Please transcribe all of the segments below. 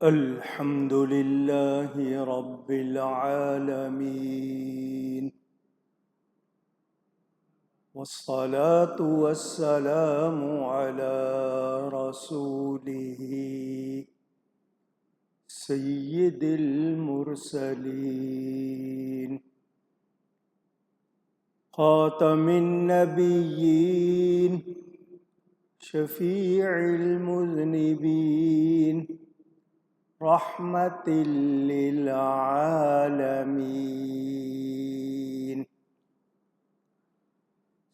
الحمد لله رب العالمين والصلاة والسلام على رسوله سيد المرسلين خاتم النبيين شفيع المذنبين رحمة للعالمين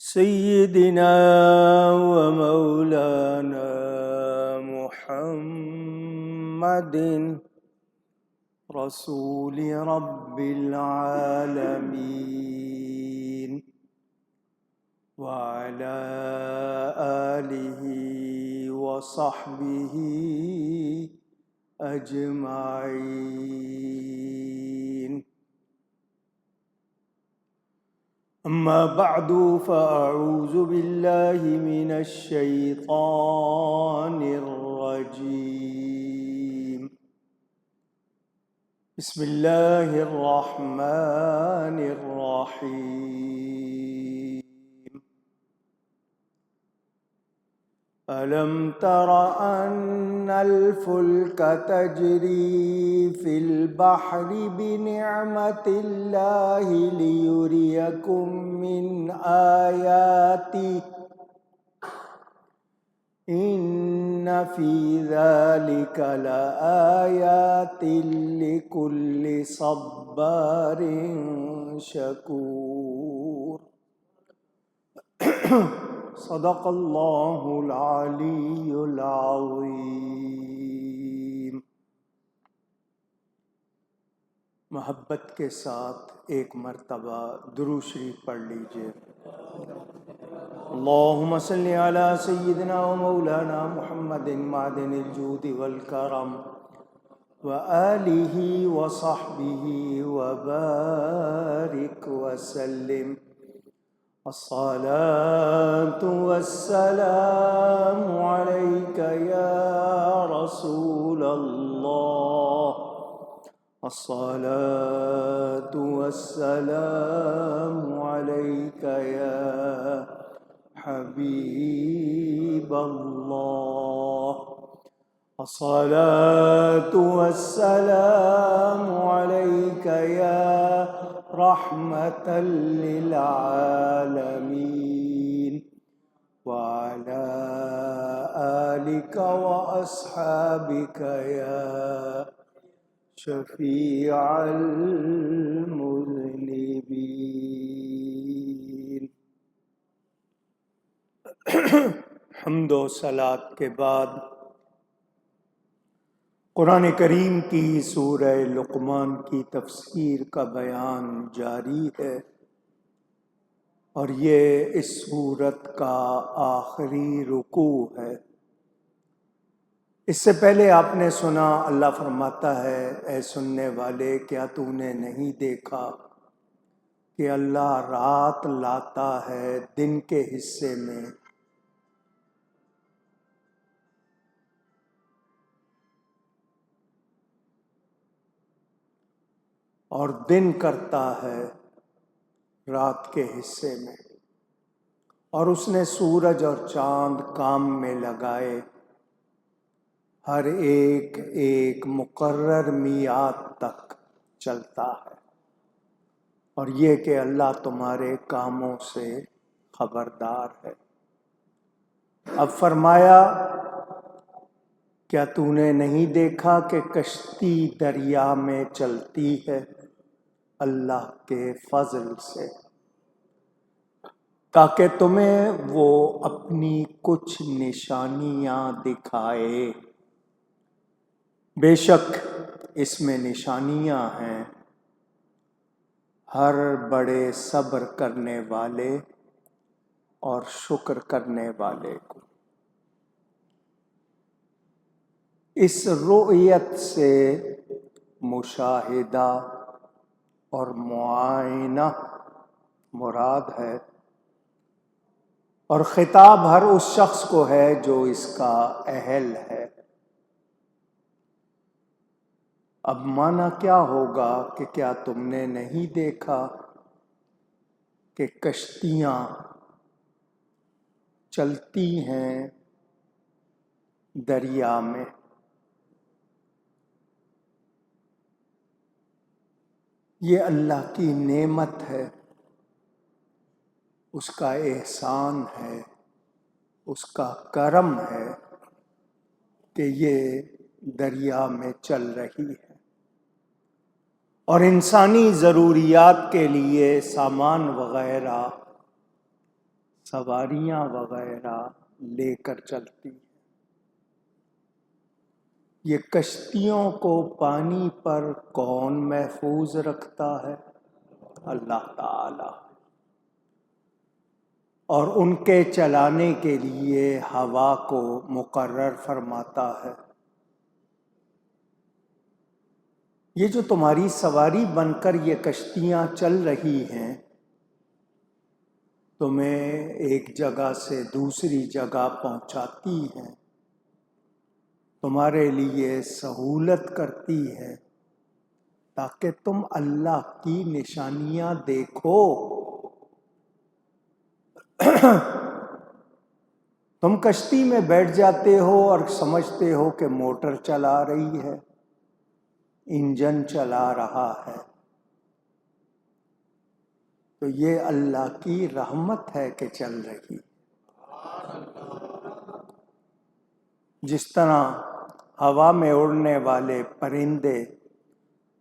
سيدنا ومولانا محمد رسول رب العالمين وعلى آله وصحبه أجمعين. أما بعد فأعوذ بالله من الشيطان الرجيم. بسم الله الرحمن الرحيم. ألم تر أن الفلك تجري في البحر بنعمة الله ليريكم من آياته إن في ذلك لآيات لكل صبار شكور. صدق اللہ العلی العظیم. محبت کے ساتھ ایک مرتبہ درود شریف پڑھ لیجئے. اللہم صلی علی سیدنا و مولانا محمد معدن الجود والکرم وآلہ وصحبہ وبارک وسلم. الصلاة والسلام عليك يا رسول الله. الصلاة والسلام عليك يا حبيب الله. الصلاة والسلام عليك يا رحمة للعالمين وعلى آلك وأصحابك يا شفيع المذنبين. حمد و صلاۃ کے بعد قرآن کریم کی سورہ لقمان کی تفسیر کا بیان جاری ہے اور یہ اس سورت کا آخری رکوع ہے. اس سے پہلے آپ نے سنا اللہ فرماتا ہے اے سننے والے کیا تو نے نہیں دیکھا کہ اللہ رات لاتا ہے دن کے حصے میں اور دن کرتا ہے رات کے حصے میں، اور اس نے سورج اور چاند کام میں لگائے، ہر ایک ایک مقرر میعاد تک چلتا ہے، اور یہ کہ اللہ تمہارے کاموں سے خبردار ہے. اب فرمایا کیا تو نے نہیں دیکھا کہ کشتی دریا میں چلتی ہے اللہ کے فضل سے، تاکہ تمہیں وہ اپنی کچھ نشانیاں دکھائے. بے شک اس میں نشانیاں ہیں ہر بڑے صبر کرنے والے اور شکر کرنے والے کو. اس رؤیت سے مشاہدہ اور معائنہ مراد ہے. اور خطاب ہر اس شخص کو ہے جو اس کا اہل ہے۔ اب مانا کیا ہوگا کہ کیا تم نے نہیں دیکھا کہ کشتیاں چلتی ہیں دریا میں، یہ اللہ کی نعمت ہے، اس کا احسان ہے، اس کا کرم ہے کہ یہ دریا میں چل رہی ہے اور انسانی ضروریات کے لیے سامان وغیرہ، سواریاں وغیرہ لے کر چلتی ہے۔ یہ کشتیوں کو پانی پر کون محفوظ رکھتا ہے؟ اللہ تعالی۔ اور ان کے چلانے کے لیے ہوا کو مقرر فرماتا ہے۔ یہ جو تمہاری سواری بن کر یہ کشتیاں چل رہی ہیں، تمہیں ایک جگہ سے دوسری جگہ پہنچاتی ہیں، تمہارے لیے سہولت کرتی ہے تاکہ تم اللہ کی نشانیاں دیکھو۔ تم کشتی میں بیٹھ جاتے ہو اور سمجھتے ہو کہ موٹر چلا رہی ہے، انجن چلا رہا ہے، تو یہ اللہ کی رحمت ہے کہ چل رہی۔ جس طرح ہوا میں اڑنے والے پرندے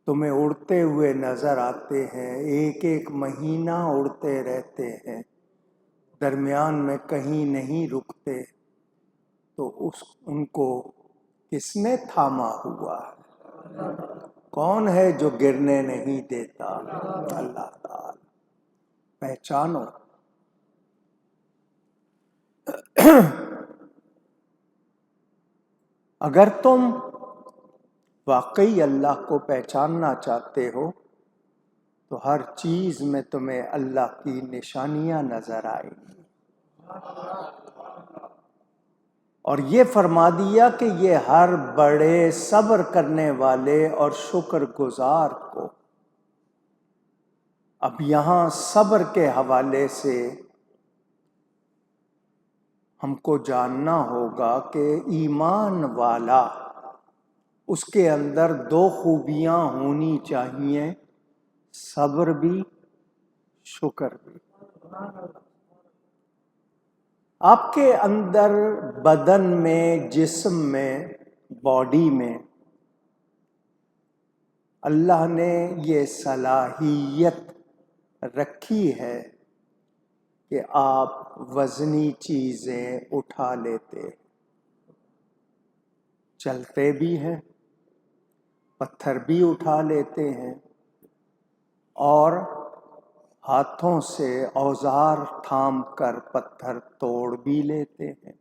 تمہیں اڑتے ہوئے نظر آتے ہیں، ایک ایک مہینہ اڑتے رہتے ہیں، درمیان میں کہیں نہیں رکتے، تو ان کو کس نے تھاما ہوا ہے؟ کون ہے جو گرنے نہیں دیتا؟ اللہ تعالی۔ پہچانو۔ اگر تم واقعی اللہ کو پہچاننا چاہتے ہو تو ہر چیز میں تمہیں اللہ کی نشانیاں نظر آئیں گی، اور یہ فرما دیا کہ یہ ہر بڑے صبر کرنے والے اور شکر گزار کو۔ اب یہاں صبر کے حوالے سے ہم کو جاننا ہوگا کہ ایمان والا، اس کے اندر دو خوبیاں ہونی چاہیے، صبر بھی، شکر بھی۔ آپ کے اندر بدن میں، جسم میں، باڈی میں اللہ نے یہ صلاحیت رکھی ہے کہ آپ وزنی چیزیں اٹھا لیتے، چلتے بھی ہیں، پتھر بھی اٹھا لیتے ہیں، اور ہاتھوں سے اوزار تھام کر پتھر توڑ بھی لیتے ہیں۔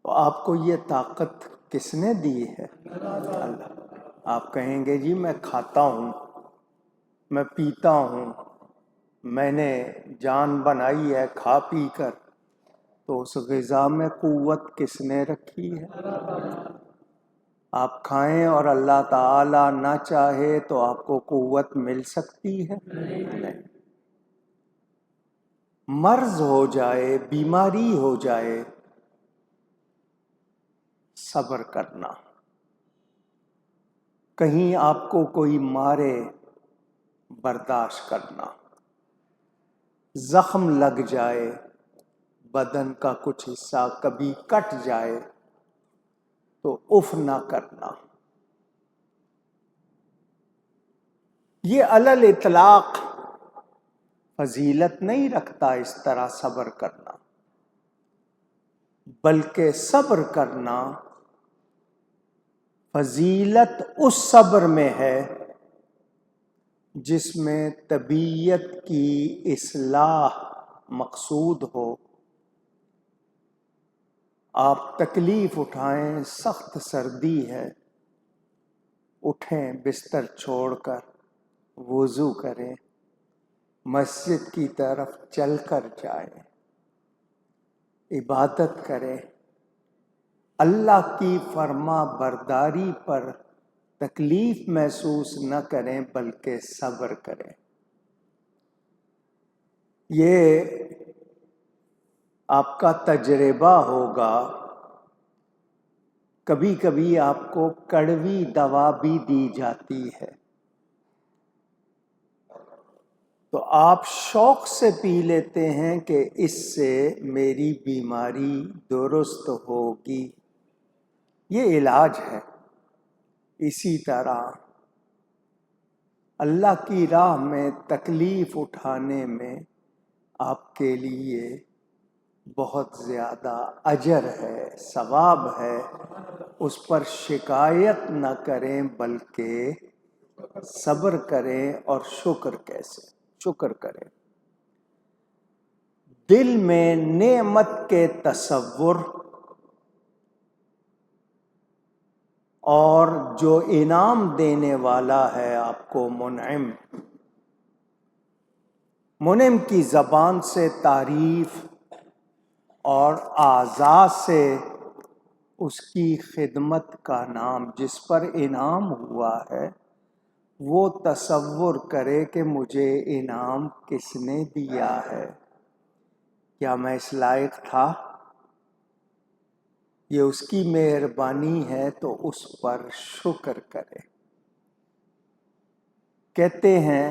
تو آپ کو یہ طاقت کس نے دی ہے؟ اللہ۔ آپ کہیں گے جی میں کھاتا ہوں، میں پیتا ہوں، میں نے جان بنائی ہے کھا پی کر، تو اس غذا میں قوت کس نے رکھی ہے؟ آپ کھائیں اور اللہ تعالی نہ چاہے تو آپ کو قوت مل سکتی ہے؟ نہیں۔ مرض ہو جائے، بیماری ہو جائے، صبر کرنا۔ کہیں آپ کو کوئی مارے، برداشت کرنا۔ زخم لگ جائے، بدن کا کچھ حصہ کبھی کٹ جائے تو اف نہ کرنا۔ یہ علی الاطلاق فضیلت نہیں رکھتا اس طرح صبر کرنا، بلکہ صبر کرنا فضیلت اس صبر میں ہے جس میں طبیعت کی اصلاح مقصود ہو۔ آپ تکلیف اٹھائیں، سخت سردی ہے، اٹھیں بستر چھوڑ کر، وضو کریں، مسجد کی طرف چل کر جائیں، عبادت کریں، اللہ کی فرما برداری پر تکلیف محسوس نہ کریں بلکہ صبر کریں۔ یہ آپ کا تجربہ ہوگا، کبھی کبھی آپ کو کڑوی دوا بھی دی جاتی ہے تو آپ شوق سے پی لیتے ہیں کہ اس سے میری بیماری درست ہوگی، یہ علاج ہے۔ اسی طرح اللہ کی راہ میں تکلیف اٹھانے میں آپ کے لیے بہت زیادہ اجر ہے، ثواب ہے، اس پر شکایت نہ کریں بلکہ صبر کریں اور شکر کریں۔ دل میں نعمت کے تصور اور جو انعام دینے والا ہے آپ کو منعم کی زبان سے تعریف اور اعضاء سے اس کی خدمت کا نام، جس پر انعام ہوا ہے وہ تصور کرے کہ مجھے انعام کس نے دیا ہے، کیا میں اس لائق تھا؟ یہ اس کی مہربانی ہے تو اس پر شکر کرے۔ کہتے ہیں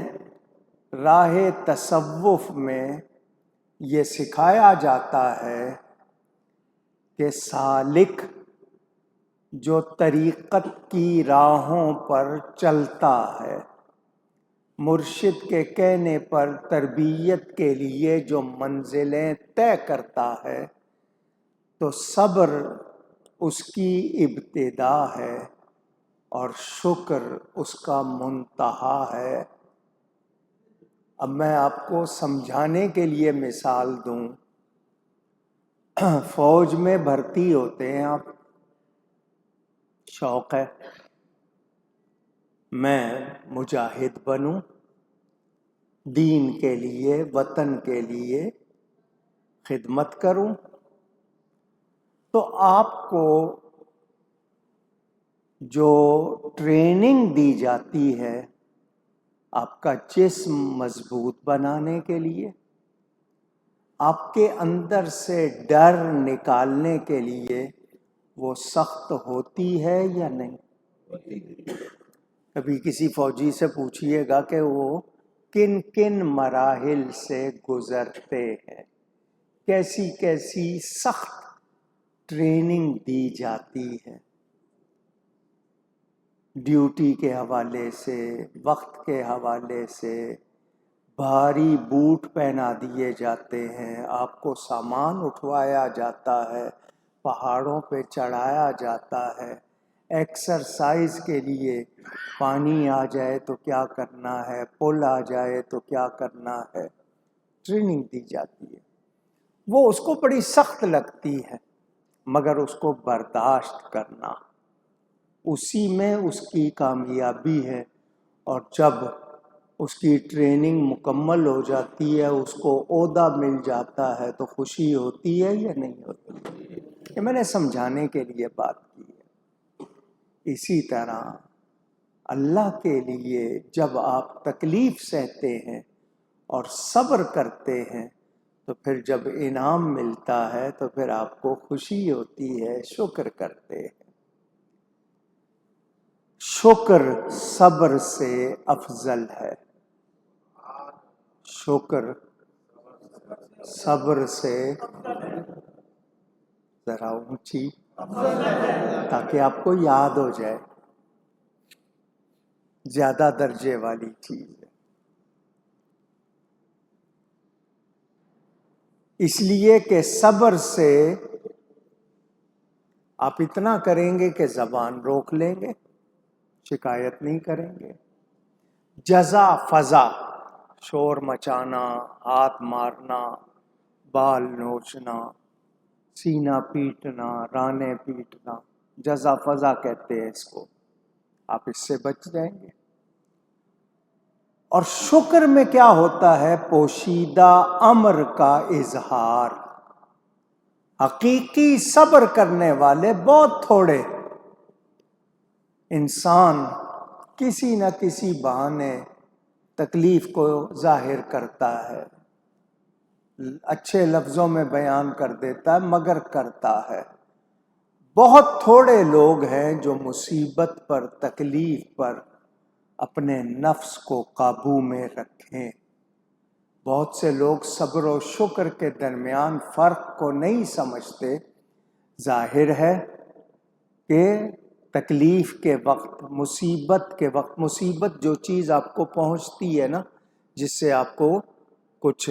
راہ تصوف میں یہ سکھایا جاتا ہے کہ سالک جو طریقت کی راہوں پر چلتا ہے، مرشد کے کہنے پر تربیت کے لیے جو منزلیں طے کرتا ہے، تو صبر اس کی ابتدا ہے اور شکر اس کا منتہا ہے۔ اب میں آپ کو سمجھانے کے لیے مثال دوں، فوج میں بھرتی ہوتے ہیں آپ، شوق ہے میں مجاہد بنوں، دین کے لیے، وطن کے لیے خدمت کروں، تو آپ کو جو ٹریننگ دی جاتی ہے آپ کا جسم مضبوط بنانے کے لیے، آپ کے اندر سے ڈر نکالنے کے لیے، وہ سخت ہوتی ہے یا نہیں؟ کبھی کسی فوجی سے پوچھئے گا کہ وہ کن کن مراحل سے گزرتے ہیں، کیسی کیسی سخت ٹریننگ دی جاتی ہے، ڈیوٹی کے حوالے سے، وقت کے حوالے سے، بھاری بوٹ پہنا دیے جاتے ہیں، آپ کو سامان اٹھوایا جاتا ہے، پہاڑوں پہ چڑھایا جاتا ہے، ایکسرسائز کے لیے پانی آ جائے تو کیا کرنا ہے، پل آ جائے تو کیا کرنا ہے، ٹریننگ دی جاتی ہے۔ وہ اس کو بڑی سخت لگتی ہے، مگر اس کو برداشت کرنا، اسی میں اس کی کامیابی ہے۔ اور جب اس کی ٹریننگ مکمل ہو جاتی ہے، اس کو عہدہ مل جاتا ہے تو خوشی ہوتی ہے یا نہیں ہوتی؟ یہ میں نے سمجھانے کے لیے بات کی ہے۔ اسی طرح اللہ کے لیے جب آپ تکلیف سہتے ہیں اور صبر کرتے ہیں تو پھر جب انعام ملتا ہے تو پھر آپ کو خوشی ہوتی ہے، شکر کرتے ہیں۔ شکر صبر سے افضل ہے، شکر صبر سے ذرا اونچی، تاکہ آپ کو یاد ہو جائے، زیادہ درجے والی چیز ہے۔ اس لیے کہ صبر سے آپ اتنا کریں گے کہ زبان روک لیں گے، شکایت نہیں کریں گے۔ جزا فضا، شور مچانا، ہاتھ مارنا، بال نوچنا، سینہ پیٹنا، رانے پیٹنا، جزا فضا کہتے ہیں اس کو، آپ اس سے بچ جائیں گے۔ اور شکر میں کیا ہوتا ہے؟ پوشیدہ امر کا اظہار۔ حقیقی صبر کرنے والے بہت تھوڑے، انسان کسی نہ کسی بہانے تکلیف کو ظاہر کرتا ہے، اچھے لفظوں میں بیان کر دیتا ہے مگر کرتا ہے۔ بہت تھوڑے لوگ ہیں جو مصیبت پر، تکلیف پر اپنے نفس کو قابو میں رکھیں۔ بہت سے لوگ صبر و شکر کے درمیان فرق کو نہیں سمجھتے۔ ظاہر ہے کہ تکلیف کے وقت، مصیبت کے وقت، مصیبت جو چیز آپ کو پہنچتی ہے نا، جس سے آپ کو کچھ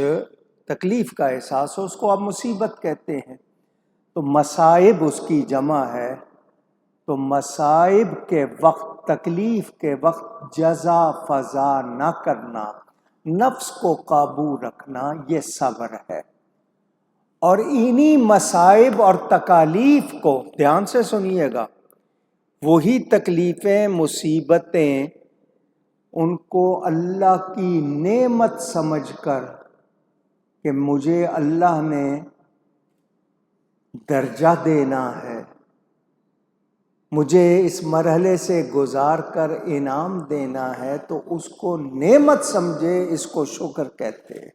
تکلیف کا احساس ہو، اس کو آپ مصیبت کہتے ہیں۔ تو مصائب اس کی جمع ہے۔ تو مصائب کے وقت، تکلیف کے وقت جزا فضا نہ کرنا، نفس کو قابو رکھنا، یہ صبر ہے۔ اور انہی مصائب اور تکالیف کو دھیان سے سنیے گا، وہی تکلیفیں، مصیبتیں، ان کو اللہ کی نعمت سمجھ کر کہ مجھے اللہ نے درجہ دینا ہے، مجھے اس مرحلے سے گزار کر انعام دینا ہے، تو اس کو نعمت سمجھے، اس کو شکر کہتے ہیں۔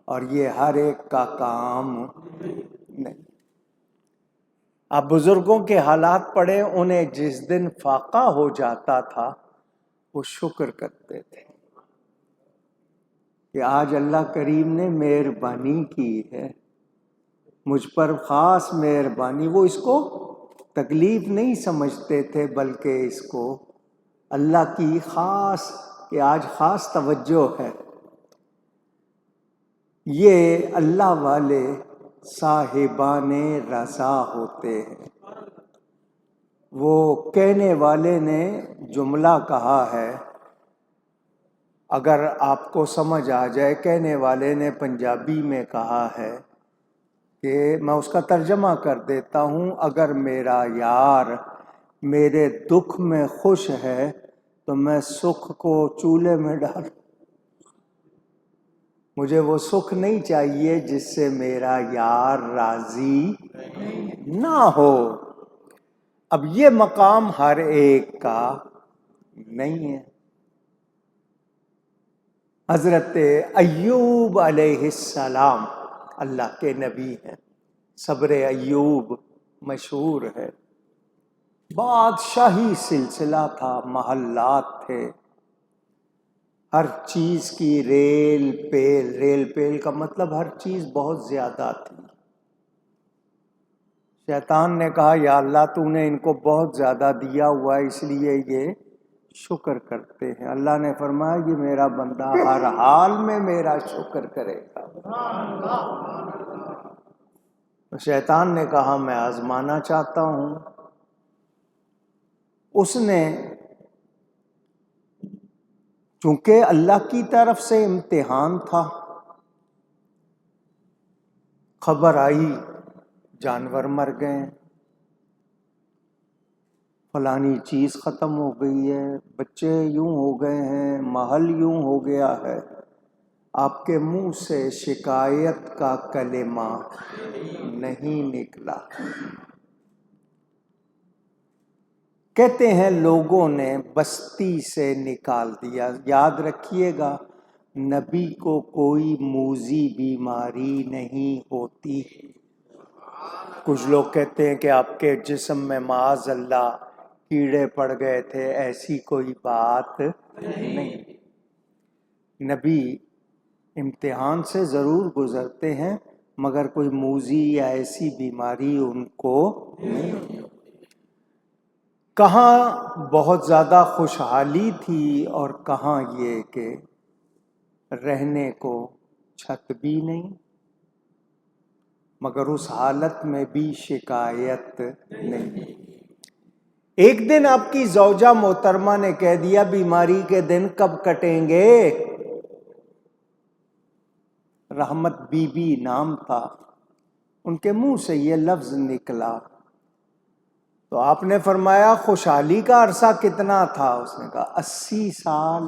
اور یہ ہر ایک کا کام نہیں۔ اب بزرگوں کے حالات پڑھیں، انہیں جس دن فاقہ ہو جاتا تھا وہ شکر کرتے تھے کہ آج اللہ کریم نے مہربانی کی ہے، مجھ پر خاص مہربانی۔ وہ اس کو تکلیف نہیں سمجھتے تھے، بلکہ اس کو اللہ کی خاص، کہ آج خاص توجہ ہے۔ یہ اللہ والے صاحبان رضا ہوتے ہیں۔ وہ کہنے والے نے جملہ کہا ہے، اگر آپ کو سمجھ آ جائے، کہنے والے نے پنجابی میں کہا ہے کہ میں اس کا ترجمہ کر دیتا ہوں، اگر میرا یار میرے دکھ میں خوش ہے تو میں سکھ کو چولہے میں ڈال، مجھے وہ سکھ نہیں چاہیے جس سے میرا یار راضی نہ ہو۔ اب یہ مقام ہر ایک کا نہیں ہے۔ حضرت ایوب علیہ السلام اللہ کے نبی ہیں، صبر ایوب مشہور ہے۔ بادشاہی سلسلہ تھا، محلات تھے، ہر چیز کی ریل پیل، ریل پیل کا مطلب ہر چیز بہت زیادہ تھی۔ شیطان نے کہا یا اللہ تو نے ان کو بہت زیادہ دیا ہوا ہے، اس لیے یہ شکر کرتے ہیں۔ اللہ نے فرمایا یہ میرا بندہ ہر حال میں میرا شکر کرے گا۔ شیطان نے کہا میں آزمانا چاہتا ہوں۔ اس نے، چونکہ اللہ کی طرف سے امتحان تھا، خبر آئی جانور مر گئے، فلانی چیز ختم ہو گئی ہے، بچے یوں ہو گئے ہیں، محل یوں ہو گیا ہے، آپ کے منہ سے شکایت کا کلمہ نہیں نکلا۔ کہتے ہیں لوگوں نے بستی سے نکال دیا۔ یاد رکھیے گا، نبی کو کوئی موذی بیماری نہیں ہوتی۔ کچھ لوگ کہتے ہیں کہ آپ کے جسم میں معاذ اللہ کیڑے پڑ گئے تھے، ایسی کوئی بات نہیں۔ نبی امتحان سے ضرور گزرتے ہیں، مگر کوئی موذی یا ایسی بیماری ان کو نہیں۔ کہاں بہت زیادہ خوشحالی تھی اور کہاں یہ کہ رہنے کو چھت بھی نہیں، مگر اس حالت میں بھی شکایت نہیں۔ ایک دن آپ کی زوجہ محترمہ نے کہہ دیا بیماری کے دن کب کٹیں گے؟ رحمت بی بی نام تھا، ان کے منہ سے یہ لفظ نکلا تو آپ نے فرمایا خوشحالی کا عرصہ کتنا تھا؟ اس نے کہا 80 سال۔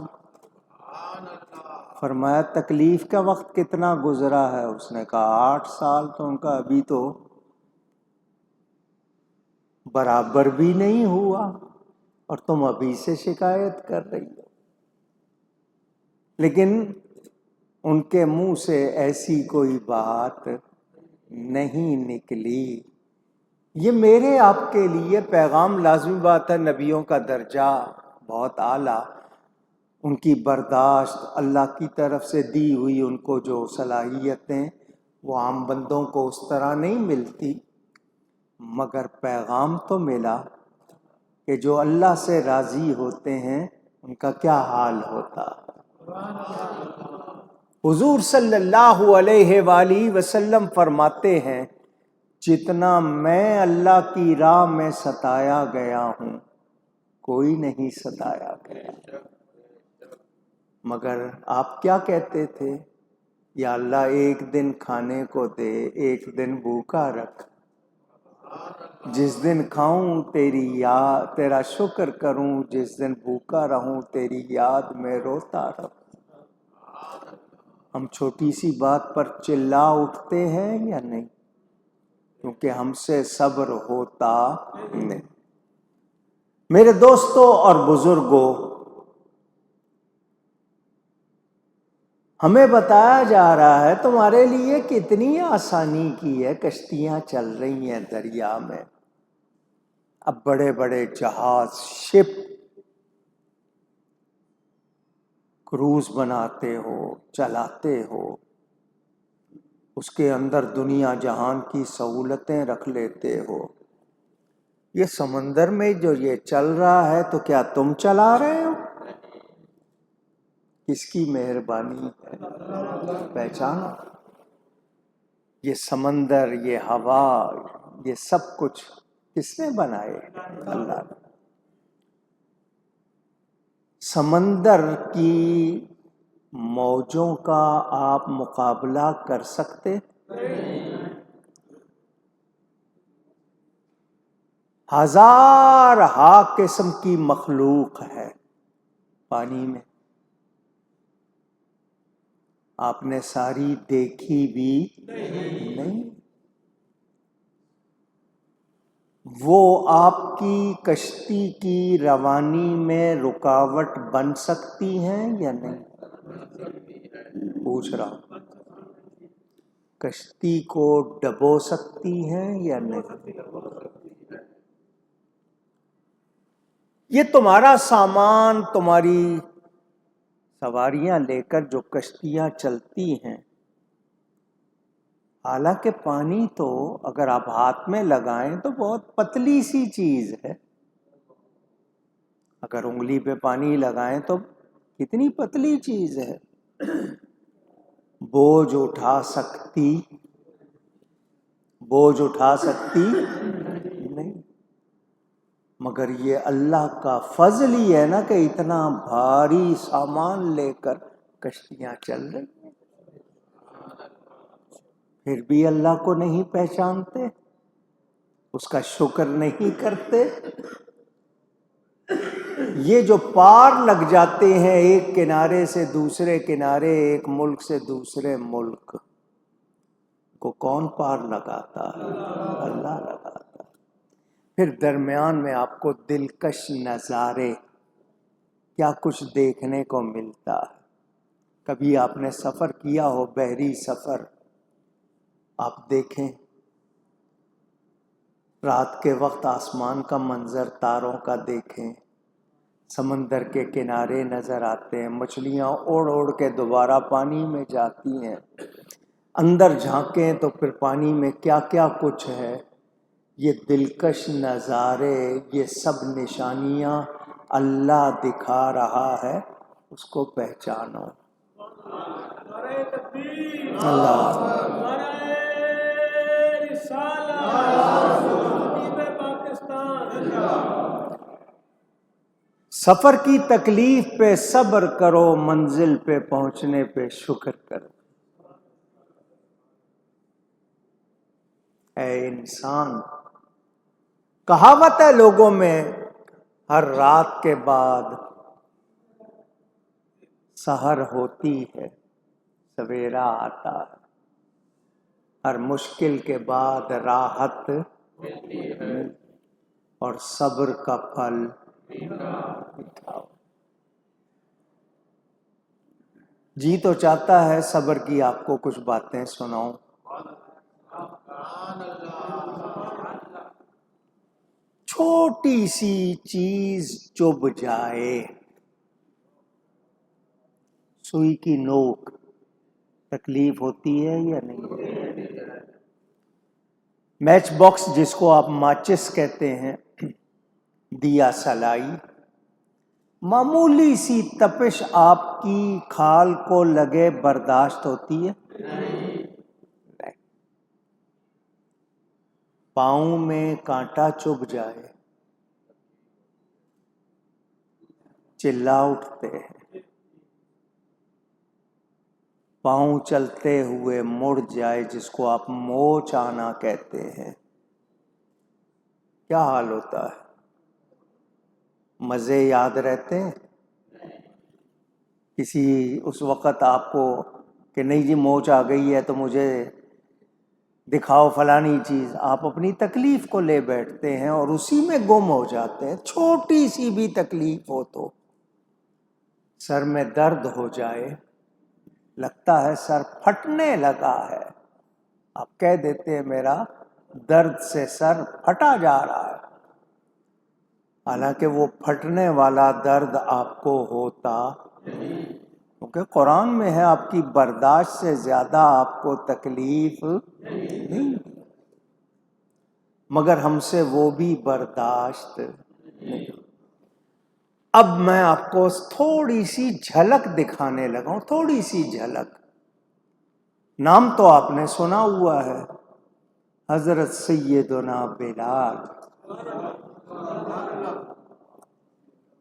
فرمایا تکلیف کا وقت کتنا گزرا ہے؟ اس نے کہا 8 سال. تو ان کا ابھی تو برابر بھی نہیں ہوا اور تم ابھی سے شکایت کر رہی ہو. لیکن ان کے منہ سے ایسی کوئی بات نہیں نکلی. یہ میرے آپ کے لیے پیغام. لازمی بات ہے نبیوں کا درجہ بہت اعلیٰ، ان کی برداشت، اللہ کی طرف سے دی ہوئی ان کو جو صلاحیتیں وہ عام بندوں کو اس طرح نہیں ملتی. مگر پیغام تو ملا کہ جو اللہ سے راضی ہوتے ہیں ان کا کیا حال ہوتا. حضور صلی اللہ علیہ وآلہ وسلم فرماتے ہیں جتنا میں اللہ کی راہ میں ستایا گیا ہوں کوئی نہیں ستایا گیا. مگر آپ کیا کہتے تھے؟ یا اللہ ایک دن کھانے کو دے، ایک دن بھوکا رکھ. جس دن کھاؤں تیرا شکر کروں، جس دن بھوکا رہوں تیری یاد میں روتا رہوں. ہم چھوٹی سی بات پر چلا اٹھتے ہیں یا نہیں؟ کیونکہ ہم سے صبر ہوتا نہیں. میرے دوستوں اور بزرگوں، ہمیں بتایا جا رہا ہے تمہارے لیے کتنی آسانی کی ہے. کشتیاں چل رہی ہیں دریا میں. اب بڑے بڑے جہاز، شپ، کروز بناتے ہو، چلاتے ہو، اس کے اندر دنیا جہان کی سہولتیں رکھ لیتے ہو. یہ سمندر میں جو یہ چل رہا ہے تو کیا تم چلا رہے ہو؟ کس کی مہربانی ہے؟ پہچانو. یہ سمندر، یہ ہوا، یہ سب کچھ کس نے بنائے؟ اللہ نے. سمندر کی موجوں کا آپ مقابلہ کر سکتے؟ ہزارہا قسم کی مخلوق ہے پانی میں، آپ نے ساری دیکھی بھی نہیں. وہ آپ کی کشتی کی روانی میں رکاوٹ بن سکتی ہیں یا نہیں؟ پوچھ رہا ہوں. کشتی کو ڈبو سکتی ہیں یا نہیں؟ یہ تمہارا سامان، تمہاری سواریاں لے کر جو کشتیاں چلتی ہیں، حالانکہ پانی تو اگر آپ ہاتھ میں لگائیں تو بہت پتلی سی چیز ہے. اگر انگلی پہ پانی لگائیں تو کتنی پتلی چیز ہے. بوجھ اٹھا سکتی نہیں. مگر یہ اللہ کا فضل ہی ہے نا کہ اتنا بھاری سامان لے کر کشتیاں چل رہی ہیں. پھر بھی اللہ کو نہیں پہچانتے، اس کا شکر نہیں کرتے. یہ جو پار لگ جاتے ہیں ایک کنارے سے دوسرے کنارے، ایک ملک سے دوسرے ملک کو کون پار لگاتا ہے؟ اللہ لگاتا ہے. پھر درمیان میں آپ کو دلکش نظارے کیا کچھ دیکھنے کو ملتا ہے. کبھی آپ نے سفر کیا ہو، بحری سفر، آپ دیکھیں رات کے وقت آسمان کا منظر، تاروں کا دیکھیں، سمندر کے کنارے نظر آتے ہیں، مچھلیاں اڑ اڑ کے دوبارہ پانی میں جاتی ہیں. اندر جھانکیں تو پھر پانی میں کیا کیا کچھ ہے. یہ دلکش نظارے، یہ سب نشانیاں اللہ دکھا رہا ہے، اس کو پہچانو. اللہ سفر کی تکلیف پہ صبر کرو، منزل پہ پہنچنے پہ شکر کرو. اے انسان، کہاوت ہے لوگوں میں، ہر رات کے بعد سحر ہوتی ہے، سویرا آتا ہے، ہر مشکل کے بعد راحت اور صبر کا پھل میٹھا۔ جی تو چاہتا ہے صبر کی آپ کو کچھ باتیں سناؤں۔ چھوٹی سی چیز چبھ جائے، سوئی کی نوک، تکلیف ہوتی ہے یا نہیں؟ میچ باکس جس کو آپ ماچس کہتے ہیں، دیا سلائی، معمولی سی تپش آپ کی کھال کو لگے برداشت ہوتی ہے؟ پاؤں میں کانٹا چبھ جائے، چلا اٹھتے ہیں۔ پاؤں چلتے ہوئے مڑ جائے، جس کو آپ موچ آنا کہتے ہیں، کیا حال ہوتا ہے؟ مزے یاد رہتے ہیں؟ کسی اس وقت آپ کو کہ نہیں جی موچ آ گئی ہے تو مجھے دکھاؤ فلانی چیز، آپ اپنی تکلیف کو لے بیٹھتے ہیں اور اسی میں گم ہو جاتے ہیں۔ چھوٹی سی بھی تکلیف ہو تو سر میں درد ہو جائے، لگتا ہے سر پھٹنے لگا ہے، آپ کہہ دیتے ہیں میرا درد سے سر پھٹا جا رہا ہے، حالانکہ وہ پھٹنے والا درد آپ کو ہوتا، کیونکہ قرآن میں ہے آپ کی برداشت سے زیادہ آپ کو تکلیف نہیں، مگر ہم سے وہ بھی برداشت نہیں۔ اب میں آپ کو تھوڑی سی جھلک دکھانے لگا ہوں، تھوڑی سی جھلک۔ نام تو آپ نے سنا ہوا ہے، حضرت سیدنا بلال،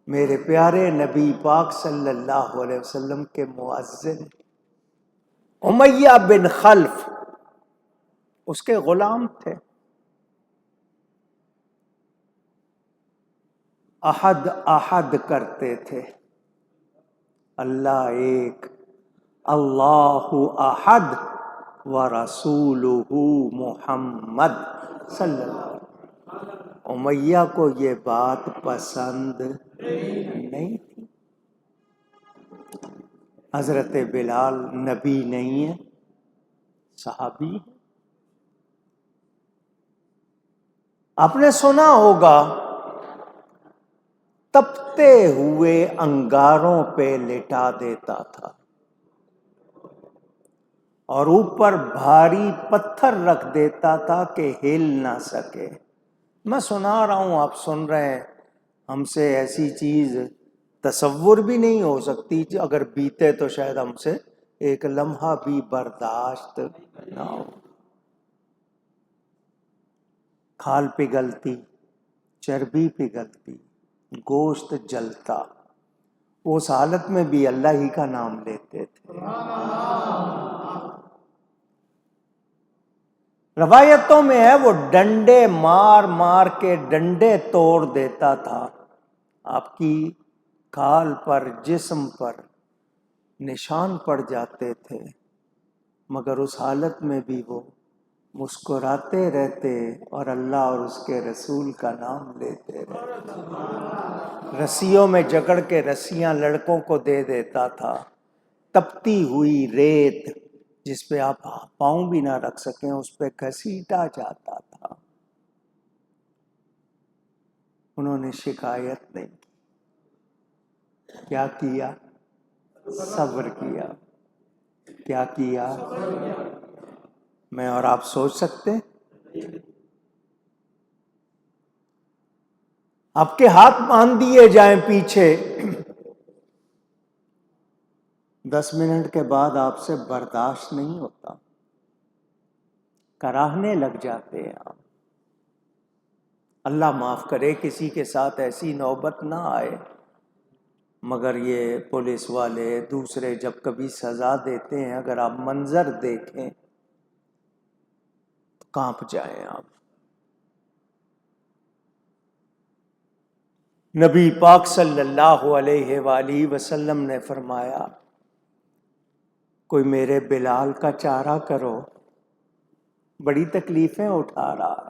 میرے پیارے نبی پاک صلی اللہ علیہ وسلم کے مؤذن۔ امیہ بن خلف اس کے غلام تھے۔ احد احد کرتے تھے، اللہ ایک، اللہ احد ورسولہ محمد صلی اللہ علیہ وسلم۔ امیہ کو یہ بات پسند نہیں تھی۔ حضرت بلال نبی نہیں ہے، صحابی ہے۔ آپ نے سنا ہوگا تپتے ہوئے انگاروں پہ لٹا دیتا تھا اور اوپر بھاری پتھر رکھ دیتا تھا کہ ہل نہ سکے۔ میں سنا رہا ہوں، آپ سن رہے ہیں، ہم سے ایسی چیز تصور بھی نہیں ہو سکتی، اگر بیتے تو شاید ہم سے ایک لمحہ بھی برداشت نہ ہو۔ کھال پگھلتی، چربی پگھلتی، گوشت جلتا، اس حالت میں بھی اللہ ہی کا نام لیتے تھے۔ روایتوں میں ہے وہ ڈنڈے مار مار کے ڈنڈے توڑ دیتا تھا، آپ کی کھال پر، جسم پر نشان پڑ جاتے تھے، مگر اس حالت میں بھی وہ مسکراتے رہتے اور اللہ اور اس کے رسول کا نام لیتے رہتے۔ رسیوں میں جکڑ کے رسیاں لڑکوں کو دے دیتا تھا، تپتی ہوئی ریت جس پہ آپ پاؤں بھی نہ رکھ سکیں اس پہ گھسیٹا جاتا تھا۔ انہوں نے شکایت نہیں کی، کیا کیا؟ صبر کیا۔ کیا کیا؟ میں اور آپ سوچ سکتے ہیں؟ آپ کے ہاتھ باندھ دیے جائیں پیچھے، 10 منٹ کے بعد آپ سے برداشت نہیں ہوتا، کراہنے لگ جاتے ہیں آپ۔ اللہ معاف کرے کسی کے ساتھ ایسی نوبت نہ آئے، مگر یہ پولیس والے دوسرے جب کبھی سزا دیتے ہیں، اگر آپ منظر دیکھیں تو کانپ جائیں آپ۔ نبی پاک صلی اللہ علیہ وآلہ وسلم نے فرمایا، کوئی میرے بلال کا چارہ کرو، بڑی تکلیفیں اٹھا رہا ہے۔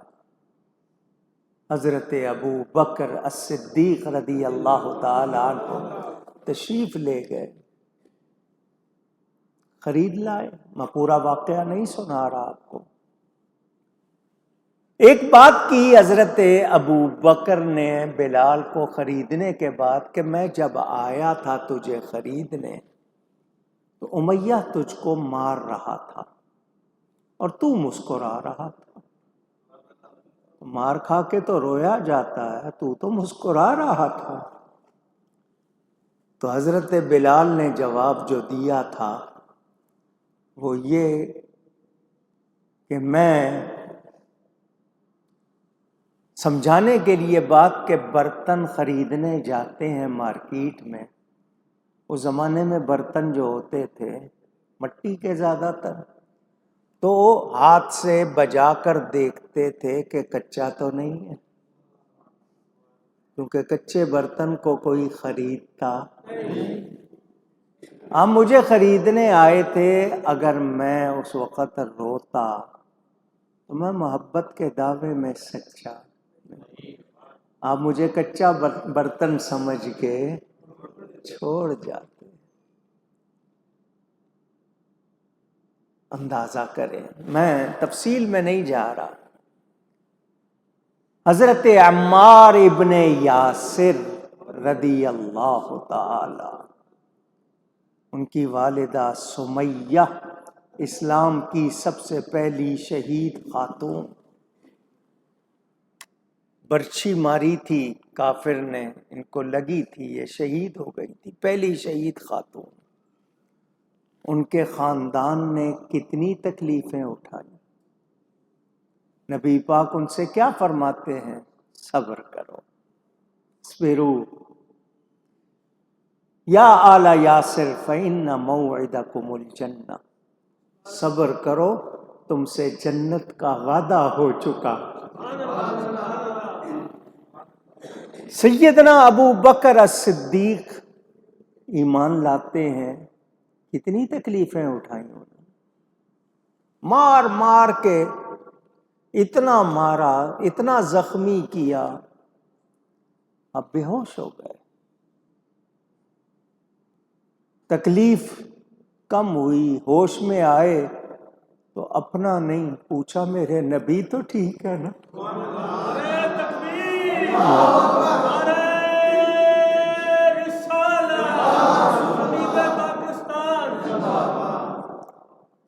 حضرت ابو بکر الصدیق رضی اللہ تعالی عنہ تشریف لے گئے، خرید لائے۔ میں پورا واقعہ نہیں سنا رہا آپ کو۔ ایک بات کی حضرت ابو بکر نے بلال کو خریدنے کے بعد کہ میں جب آیا تھا تجھے خریدنے تو امیہ تجھ کو مار رہا تھا اور تو مسکرا رہا تھا۔ مار کھا کے تو رویا جاتا ہے، تو مسکرا رہا تھا۔ تو حضرت بلال نے جواب جو دیا تھا وہ یہ کہ میں سمجھانے کے لیے بات کہ برتن خریدنے جاتے ہیں مارکیٹ میں، اس زمانے میں برتن جو ہوتے تھے مٹی کے زیادہ تر، تو ہاتھ سے بجا کر دیکھتے تھے کہ کچا تو نہیں ہے، کیونکہ کچے برتن کو کوئی خریدتا۔ آپ مجھے خریدنے آئے تھے، اگر میں اس وقت روتا تو میں محبت کے دعوے میں سچا، آپ مجھے کچا برتن سمجھ کے چھوڑ جاتے۔ اندازہ کریں، میں تفصیل میں نہیں جا رہا۔ حضرت عمار ابن یاسر رضی اللہ تعالی، ان کی والدہ سمیہ اسلام کی سب سے پہلی شہید خاتون، برچھی ماری تھی کافر نے، ان کو لگی تھی، یہ شہید ہو گئی تھی، پہلی شہید خاتون۔ ان کے خاندان نے کتنی تکلیفیں اٹھائی۔ نبی پاک ان سے کیا فرماتے ہیں؟ صبر کرو، اصبروا یا آل یاسر فإن موعدکم الجنہ، صبر کرو، تم سے جنت کا وعدہ ہو چکا۔ سیدنا ابو بکر الصدیق ایمان لاتے ہیں، کتنی تکلیفیں اٹھائیں انہوں نے، مار مار کے اتنا مارا، اتنا زخمی کیا، اب بے ہوش ہو گئے۔ تکلیف کم ہوئی، ہوش میں آئے تو اپنا نہیں پوچھا، میرے نبی تو ٹھیک ہے نا؟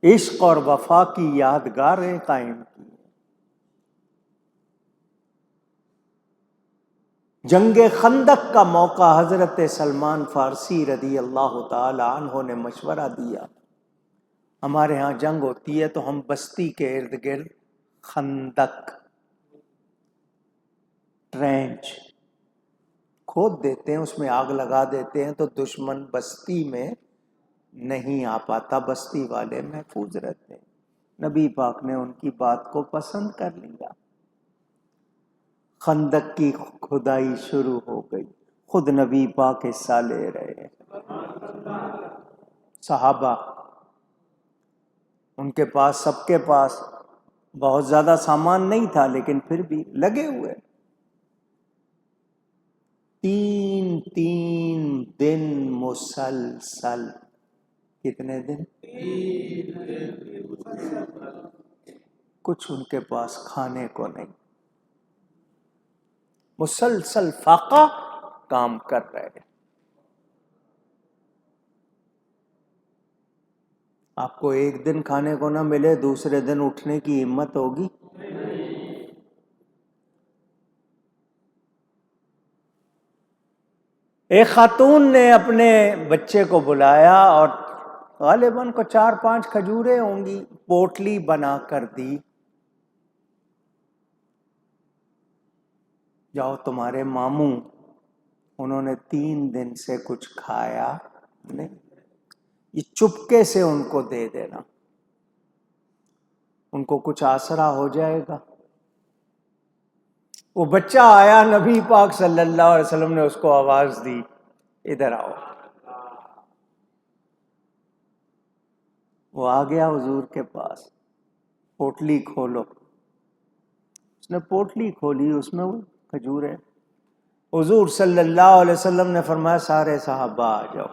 عشق اور وفا کی یادگاریں قائم کی۔ جنگ خندق کا موقع حضرت سلمان فارسی رضی اللہ تعالی عنہ نے مشورہ دیا، ہمارے ہاں جنگ ہوتی ہے تو ہم بستی کے ارد گرد خندق، ٹرینچ کھود دیتے ہیں، اس میں آگ لگا دیتے ہیں تو دشمن بستی میں نہیں آ پاتا، بستی والے محفوظ رہتے ہیں۔ نبی پاک نے ان کی بات کو پسند کر لیا، خندق کی کھدائی شروع ہو گئی، خود نبی پاک حصہ لے رہے ہیں، صحابہ ان کے پاس، سب کے پاس بہت زیادہ سامان نہیں تھا لیکن پھر بھی لگے ہوئے۔ 3 دن مسلسل، کتنے دن؟ کچھ ان کے پاس کھانے کو نہیں، مسلسل فاقہ کام کر رہے۔ آپ کو ایک دن کھانے کو نہ ملے، دوسرے دن اٹھنے کی ہمت ہوگی؟ ایک خاتون نے اپنے بچے کو بلایا اور غالباً کو 4-5 کھجوریں ہوں گی، پوٹلی بنا کر دی، جاؤ تمہارے ماموں، انہوں نے 3 دن سے کچھ کھایا نہیں، یہ چپکے سے ان کو دے دینا، ان کو کچھ آسرا ہو جائے گا۔ وہ بچہ آیا، نبی پاک صلی اللہ علیہ وسلم نے اس کو آواز دی، ادھر آؤ۔ وہ آ گیا حضور کے پاس، پوٹلی کھولو، اس نے پوٹلی کھولی، اس میں وہ کھجوریں. حضور صلی اللہ علیہ وسلم نے فرمایا سارے صحابہ آ جاؤ.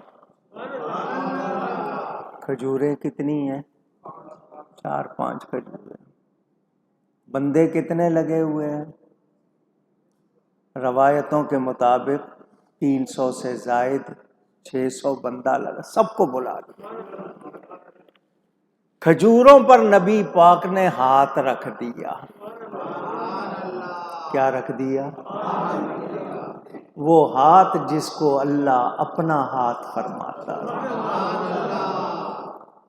کھجوریں کتنی ہیں؟ 4-5 کھجوریں. بندے کتنے لگے ہوئے ہیں؟ روایتوں کے مطابق 300 سے زائد، 600 بندہ لگا، سب کو بلا دیا. کھجوروں پر نبی پاک نے ہاتھ رکھ دیا. کیا رکھ دیا؟ وہ ہاتھ جس کو اللہ اپنا ہاتھ فرماتا ہے.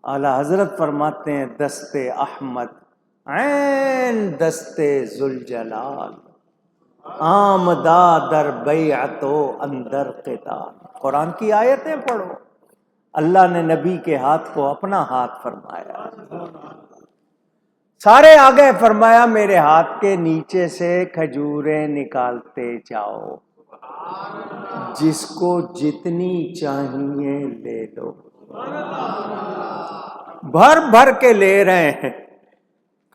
اعلیٰ حضرت فرماتے ہیں دست احمد عین دست ذوالجلال، آمدہ در بیعت و اندر قتال. قرآن کی آیتیں پڑھو، اللہ نے نبی کے ہاتھ کو اپنا ہاتھ فرمایا. سارے آگے فرمایا میرے ہاتھ کے نیچے سے کھجوریں نکالتے جاؤ، جس کو جتنی چاہیے لے لو. بھر بھر کے لے رہے ہیں،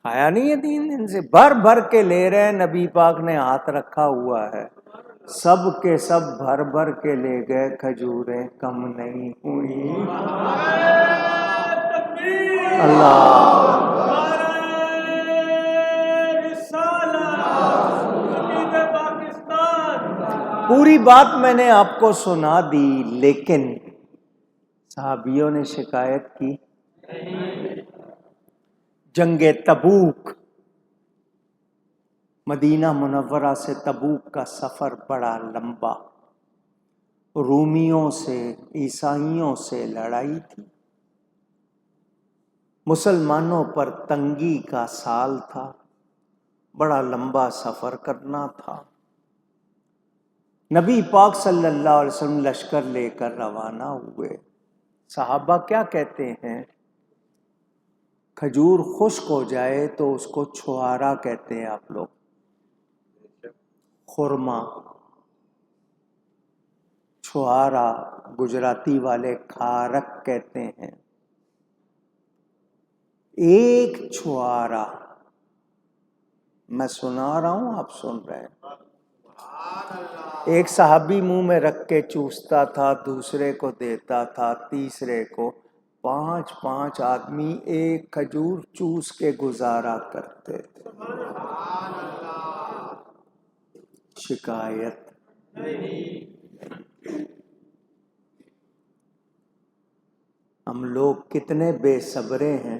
کھایا نہیں ہے 3 دن سے، بھر بھر کے لے رہے ہیں. نبی پاک نے ہاتھ رکھا ہوا ہے، سب کے سب بھر بھر کے لے گئے، کھجوریں کم نہیں ہوئی. اللہ پوری بات میں نے آپ کو سنا دی، لیکن صحابیوں نے شکایت کی. جنگ تبوک، مدینہ منورہ سے تبوک کا سفر بڑا لمبا، رومیوں سے، عیسائیوں سے لڑائی تھی، مسلمانوں پر تنگی کا سال تھا، بڑا لمبا سفر کرنا تھا. نبی پاک صلی اللہ علیہ وسلم لشکر لے کر روانہ ہوئے. صحابہ کیا کہتے ہیں؟ کھجور خشک ہو جائے تو اس کو چھوارا کہتے ہیں آپ لوگ، خرما. چھوارا گجراتی والے کھارک کہتے ہیں. ایک چھوارا، میں سنا رہا ہوں آپ سن رہے ہیں. ایک صحابی منہ میں رکھ کے چوستا تھا، دوسرے کو دیتا تھا، تیسرے کو. 5 آدمی ایک کھجور چوس کے گزارا کرتے تھے. شکایت ہم لوگ کتنے بے صبرے ہیں.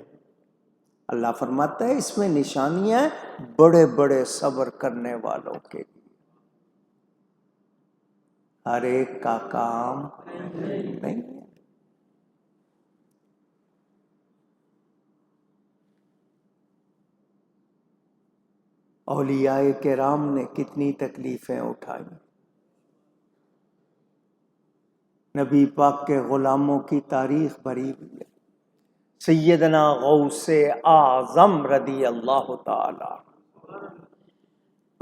اللہ فرماتا ہے اس میں نشانیاں ہیں بڑے بڑے صبر کرنے والوں کے لیے. ہر ایک کا کام نہیں ہے. اولیاء کرام نے کتنی تکلیفیں اٹھائی. نبی پاک کے غلاموں کی تاریخ بھری ہوئی ہے. سیدنا غوث اعظم رضی اللہ تعالی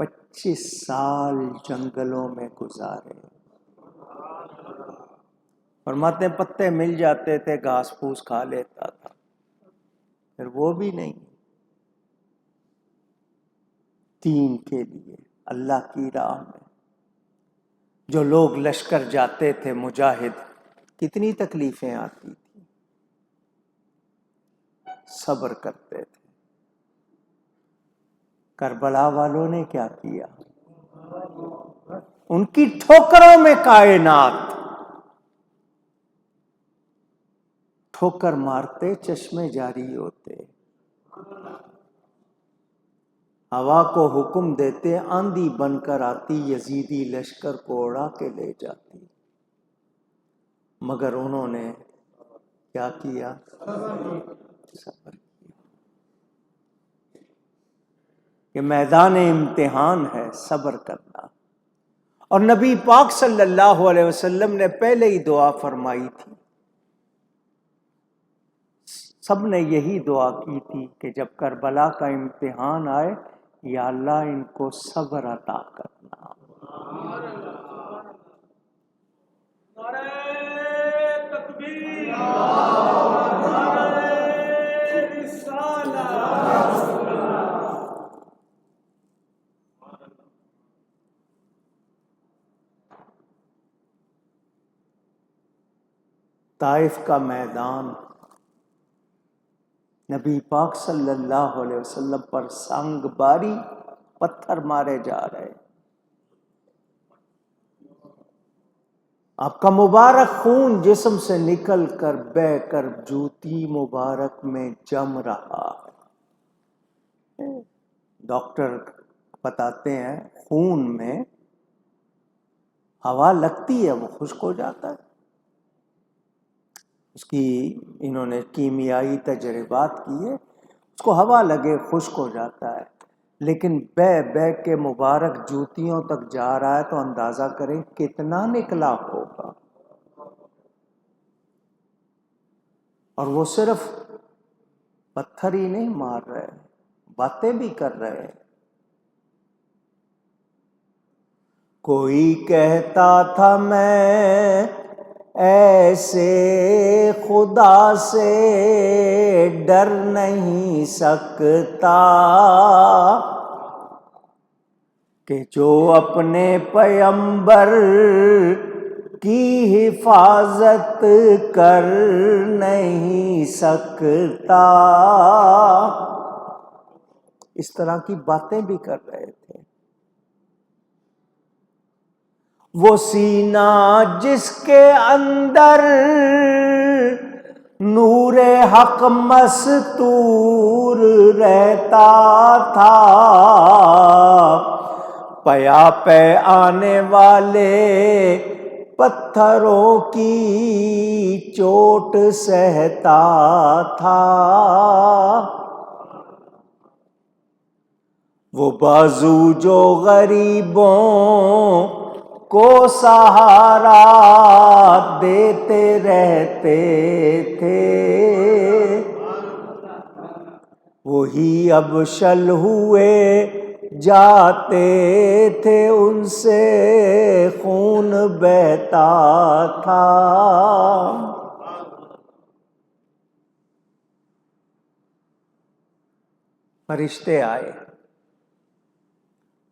25 سال جنگلوں میں گزارے. فرماتے ہیں پتے مل جاتے تھے، گھاس پھوس کھا لیتا تھا، پھر وہ بھی نہیں. دین کے لیے، اللہ کی راہ میں جو لوگ لشکر جاتے تھے مجاہد، کتنی تکلیفیں آتی تھی، صبر کرتے تھے. کربلا والوں نے کیا کیا؟ ان کی ٹھوکروں میں کائنات، ٹھوکر مارتے چشمے جاری ہوتے، ہوا کو حکم دیتے آندھی بن کر آتی، یزیدی لشکر کو اڑا کے لے جاتی. مگر انہوں نے کیا کیا؟ صبر کیا. کہ میدان امتحان ہے، صبر کرنا. اور نبی پاک صلی اللہ علیہ وسلم نے پہلے ہی دعا فرمائی تھی، سب نے یہی دعا کی تھی کہ جب کربلا کا امتحان آئے، یا اللہ ان کو صبر عطا کرنا. نعرہ تکبیر، نعرہ طائف کا میدان، نبی پاک صلی اللہ علیہ وسلم پر سنگ باری پتھر مارے جا رہے، آپ کا مبارک خون جسم سے نکل کر بہہ کر جوتی مبارک میں جم رہا ہے۔ ڈاکٹر بتاتے ہیں خون میں ہوا لگتی ہے وہ خشک ہو جاتا ہے، اس کی انہوں نے کیمیائی تجربات کیے، اس کو ہوا لگے خشک ہو جاتا ہے، لیکن بہہ بہہ کے مبارک جوتیوں تک جا رہا ہے تو اندازہ کریں کتنا نکلا ہوگا۔ اور وہ صرف پتھر ہی نہیں مار رہے، باتیں بھی کر رہے۔ کوئی کہتا تھا میں ایسے خدا سے ڈر نہیں سکتا کہ جو اپنے پیغمبر کی حفاظت کر نہیں سکتا۔ اس طرح کی باتیں بھی کر رہے تھے۔ وہ سینہ جس کے اندر نور حق مستور رہتا تھا، پیا پہ آنے والے پتھروں کی چوٹ سہتا تھا۔ وہ بازو جو غریبوں کو سہارا دیتے رہتے تھے، وہی اب شل ہوئے جاتے تھے، ان سے خون بہتا تھا۔ فرشتے آئے،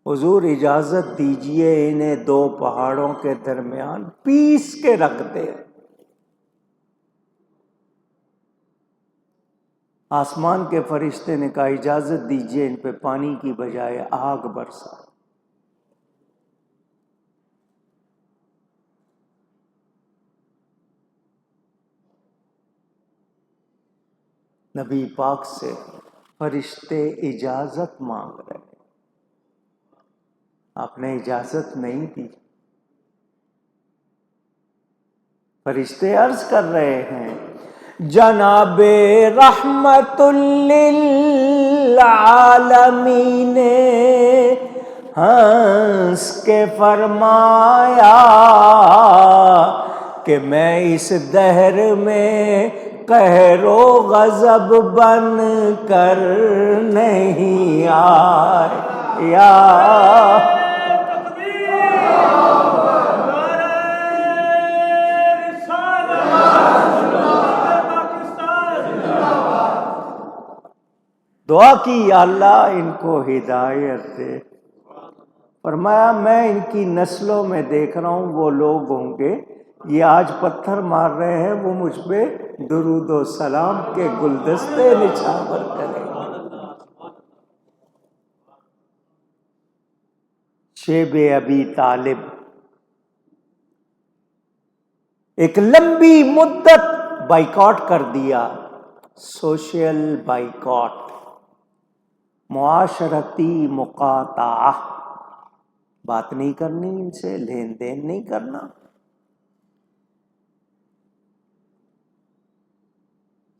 حضور اجازت دیجئے انہیں دو پہاڑوں کے درمیان پیس کے رکھ دے۔ آسمان کے فرشتے نے کہا اجازت دیجئے ان پہ پانی کی بجائے آگ برسا۔ نبی پاک سے فرشتے اجازت مانگ رہے، آپ نے اجازت نہیں دی۔ فرشتے عرض کر رہے ہیں جناب رحمت للعالمین نے ہنس کے فرمایا کہ میں اس دہر میں قہر و غضب بن کر نہیں آیا۔ دعا کی یا اللہ ان کو ہدایت دے۔ فرمایا میں ان کی نسلوں میں دیکھ رہا ہوں وہ لوگ ہوں گے، یہ آج پتھر مار رہے ہیں، وہ مجھ پہ درود و سلام کے گلدستے نچھاور کریں گے۔ شیب ابی طالب ایک لمبی مدت بائیکاٹ کر دیا، سوشل بائیکاٹ، معاشرتی مقاطعہ، بات نہیں کرنی ان سے، لین دین نہیں کرنا۔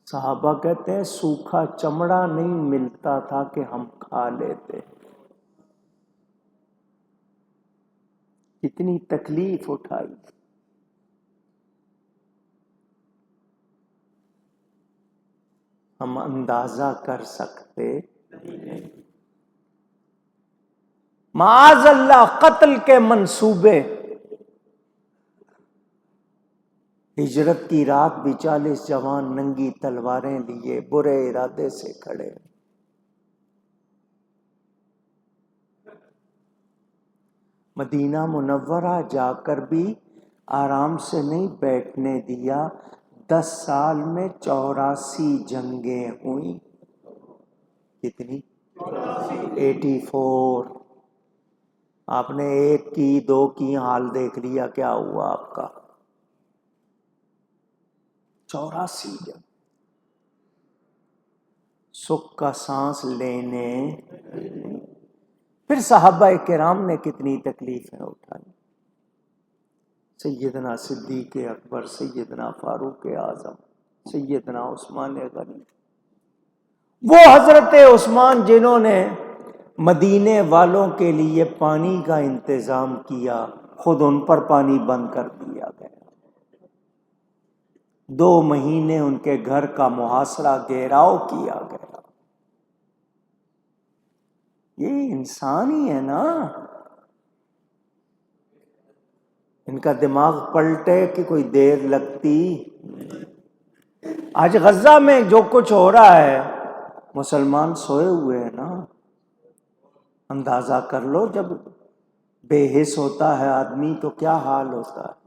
صحابہ کہتے ہیں سوکھا چمڑا نہیں ملتا تھا کہ ہم کھا لیتے، اتنی تکلیف اٹھائی۔ ہم اندازہ کر سکتے نہیں۔ معاذ اللہ قتل کے منصوبے، ہجرت کی رات بھی 40 جوان ننگی تلواریں لیے برے ارادے سے کھڑے۔ مدینہ منورہ جا کر بھی آرام سے نہیں بیٹھنے دیا، 10 سال میں 84 جنگیں ہوئیں. کتنی؟ 84. آپ نے 1 کی 2 کی حال دیکھ لیا کیا ہوا آپ کا. 84 جنگ. سکھ کا سانس لینے. پھر صحابہ کرام نے کتنی تکلیفیں اٹھائی. سیدنا صدیق اکبر، سیدنا فاروق اعظم، سیدنا عثمان غنی. وہ حضرت عثمان جنہوں نے مدینے والوں کے لیے پانی کا انتظام کیا، خود ان پر پانی بند کر دیا گیا. 2 مہینے ان کے گھر کا محاصرہ گھیراؤ کیا گیا. یہ انسان ہی ہے نا. ان کا دماغ پلٹے کہ کوئی دیر لگتی. آج غزہ میں جو کچھ ہو رہا ہے، مسلمان سوئے ہوئے ہیں نا. اندازہ کر لو جب بے حس ہوتا ہے آدمی تو کیا حال ہوتا ہے.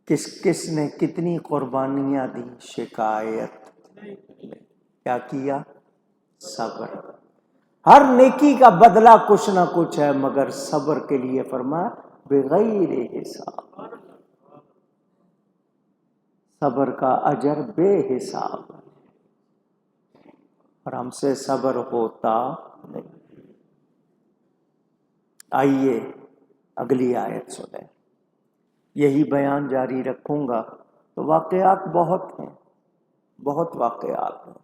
کس کس نے کتنی قربانیاں دی. شکایت. کیا کیا؟ صبر. ہر نیکی کا بدلہ کچھ نہ کچھ ہے، مگر صبر کے لیے فرمایا بغیر حساب. صبر کا اجر بے حساب. اور ہم سے صبر ہوتا نہیں. آئیے اگلی آیت سنیں. یہی بیان جاری رکھوں گا تو واقعات بہت ہیں، بہت واقعات ہیں،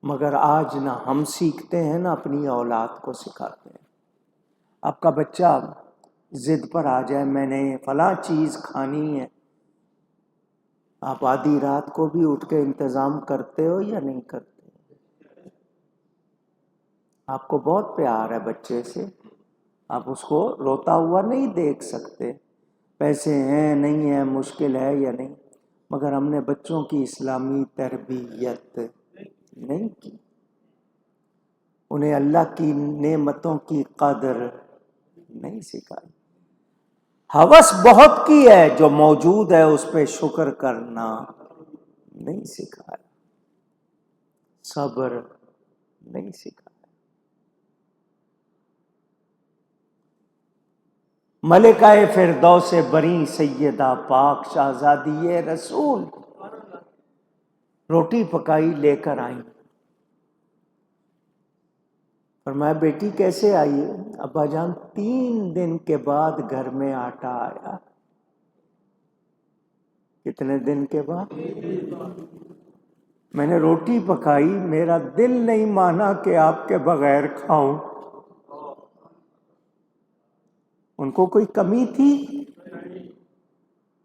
مگر آج نہ ہم سیکھتے ہیں نہ اپنی اولاد کو سکھاتے ہیں. آپ کا بچہ ضد پر آ جائے میں نے فلاں چیز کھانی ہے، آپ آدھی رات کو بھی اٹھ کے انتظام کرتے ہو یا نہیں کرتے؟ آپ کو بہت پیار ہے بچے سے، آپ اس کو روتا ہوا نہیں دیکھ سکتے. پیسے ہیں نہیں ہیں، مشکل ہے یا نہیں، مگر ہم نے بچوں کی اسلامی تربیت نہیں کی. انہیں اللہ کی نعمتوں کی قدر نہیں سکھائی. ہوس بہت کی ہے، جو موجود ہے اس پہ شکر کرنا نہیں سکھایا. صبر نہیں سکھایا. ملکہ فردوس بری سیدہ پاک شہزادی رسول روٹی پکائی لے کر آئیں. فرمایا بیٹی کیسے آئی؟ ابا جان 3 دن کے بعد گھر میں آٹا آیا. کتنے دن کے بعد؟ میں نے روٹی پکائی، میرا دل نہیں مانا کہ آپ کے بغیر کھاؤں. ان کو کوئی کمی تھی؟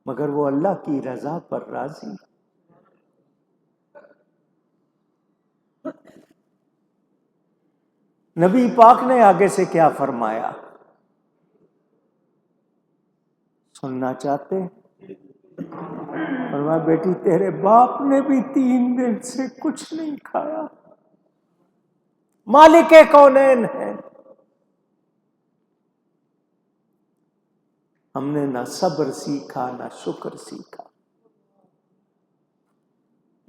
مگر وہ اللہ کی رضا پر راضی. نبی پاک نے آگے سے کیا فرمایا؟ سننا چاہتے؟ فرمایا بیٹی تیرے باپ نے بھی 3 دن سے کچھ نہیں کھایا. مالک کونین ہے. ہم نے نہ صبر سیکھا نہ شکر سیکھا.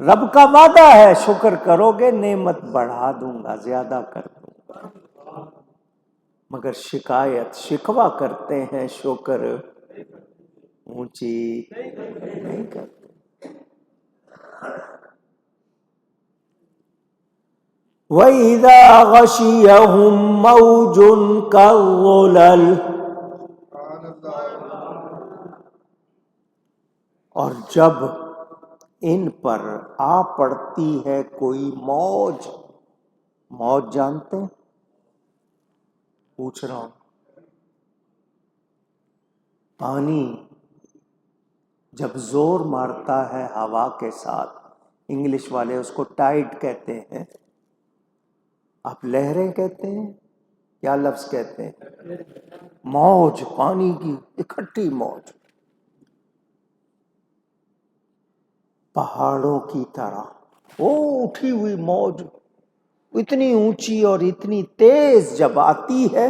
رب کا وعدہ ہے شکر کرو گے نعمت بڑھا دوں گا، زیادہ کر دوں گا. مگر شکایت شکوہ کرتے ہیں، شکر اونچی نہیں کرتے. وَإِذَا غَشِيَهُم مَّوْجٌ كَالظُّلَلِ. اور جب ان پر آ پڑتی ہے کوئی موج. موج جانتے ہیں؟ پوچھ رہا ہوں. پانی جب زور مارتا ہے ہوا کے ساتھ، انگلش والے اس کو ٹائڈ کہتے ہیں، آپ لہریں کہتے ہیں، کیا لفظ کہتے ہیں؟ موج. پانی کی اکٹھی موج، پہاڑوں کی طرح وہ اٹھی ہوئی موج اتنی اونچی اور اتنی تیز جب آتی ہے،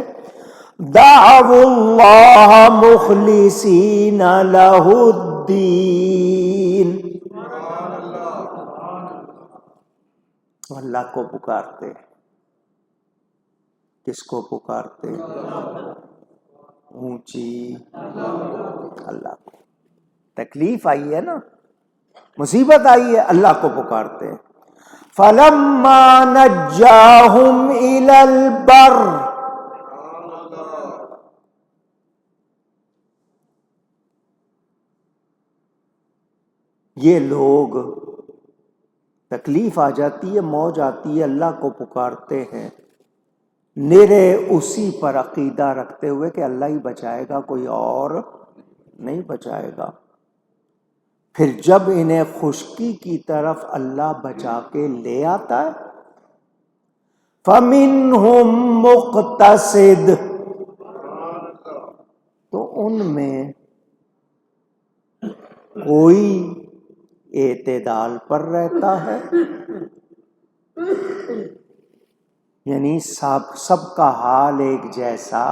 دعوا اللہ مخلصین لہ الدین، اللہ کو پکارتے. کس کو پکارتے؟ اونچی اللہ کو. تکلیف آئی ہے نا، مصیبت آئی ہے، اللہ کو پکارتے ہیں. فَلَمَّا نَجَّاهُمْ إِلَى الْبَرِّ، یہ لوگ تکلیف آ جاتی ہے، موج آتی ہے، اللہ کو پکارتے ہیں نرے اسی پر عقیدہ رکھتے ہوئے کہ اللہ ہی بچائے گا، کوئی اور نہیں بچائے گا. پھر جب انہیں خشکی کی طرف اللہ بچا کے لے آتا ہے، فَمِنْهُمْ مُقْتَصِدٌ، تو ان میں کوئی اعتدال پر رہتا ہے، یعنی سب کا حال ایک جیسا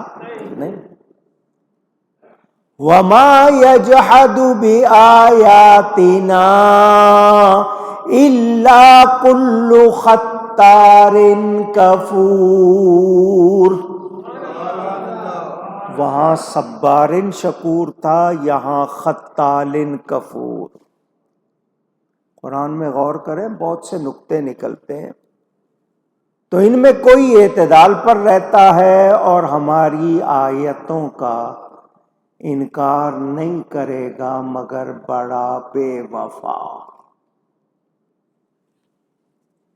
نہیں. وَمَا يَجْحَدُ بِآيَاتِنَا إِلَّا كُلُّ خَتَّارٍ کفور. وہاں صبارن شکور تھا، یہاں خطالن کفور. قرآن میں غور کریں، بہت سے نکتے نکلتے ہیں. تو ان میں کوئی اعتدال پر رہتا ہے اور ہماری آیتوں کا انکار نہیں کرے گا مگر بڑا بے وفا،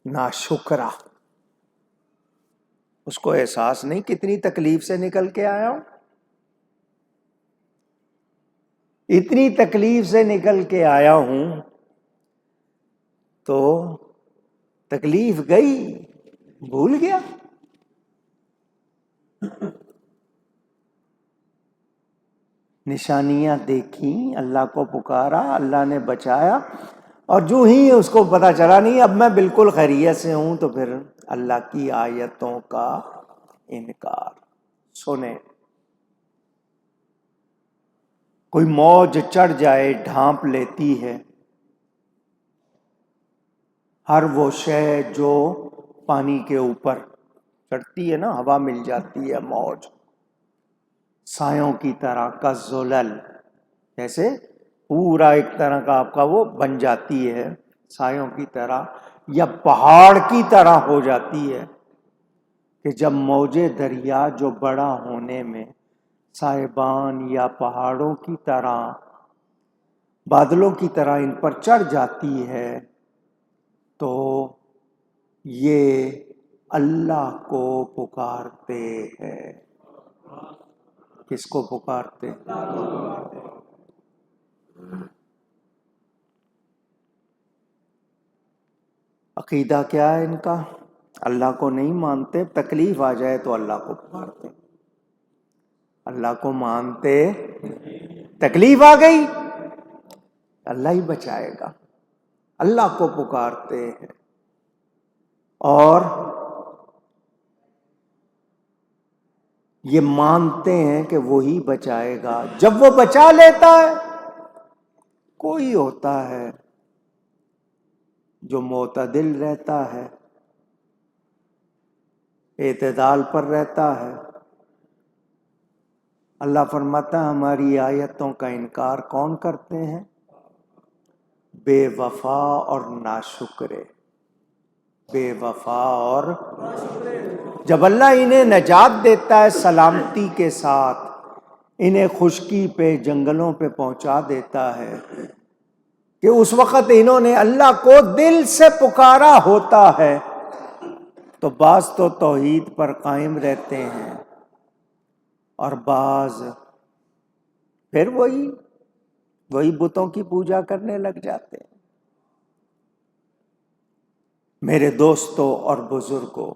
ناشکرا. اس کو احساس نہیں کتنی تکلیف سے نکل کے آیا ہوں، اتنی تکلیف سے نکل کے آیا ہوں. تو تکلیف گئی، بھول گیا. نشانیاں دیکھیں، اللہ کو پکارا، اللہ نے بچایا، اور جو ہی اس کو پتا چلا نہیں اب میں بالکل خیریت سے ہوں، تو پھر اللہ کی آیتوں کا انکار. سنیں، کوئی موج چڑھ جائے، ڈھانپ لیتی ہے ہر وہ شے جو پانی کے اوپر چڑھتی ہے نا، ہوا مل جاتی ہے، موج سایوں کی طرح، کالظلل، جیسے پورا ایک طرح کا آپ کا وہ بن جاتی ہے سایوں کی طرح، یا پہاڑ کی طرح ہو جاتی ہے کہ جب موجے دریا جو بڑا ہونے میں صاحبان یا پہاڑوں کی طرح، بادلوں کی طرح ان پر چڑھ جاتی ہے، تو یہ اللہ کو پکارتے ہیں. کس کو پکارتے؟ عقیدہ کیا ہے ان کا؟ اللہ کو نہیں مانتے، تکلیف آ جائے تو اللہ کو پکارتے. اللہ کو مانتے، تکلیف آ گئی اللہ ہی بچائے گا، اللہ کو پکارتے ہیں. اور یہ مانتے ہیں کہ وہی بچائے گا. جب وہ بچا لیتا ہے، کوئی ہوتا ہے جو معتدل رہتا ہے، اعتدال پر رہتا ہے. اللہ فرماتا ہے ہماری آیتوں کا انکار کون کرتے ہیں؟ بے وفا اور ناشکرے. بے وفا اور جب اللہ انہیں نجات دیتا ہے سلامتی کے ساتھ، انہیں خشکی پہ، جنگلوں پہ پہنچا دیتا ہے کہ اس وقت انہوں نے اللہ کو دل سے پکارا ہوتا ہے، تو بعض تو توحید پر قائم رہتے ہیں اور بعض پھر وہی بتوں کی پوجا کرنے لگ جاتے ہیں. میرے دوستوں اور بزرگوں،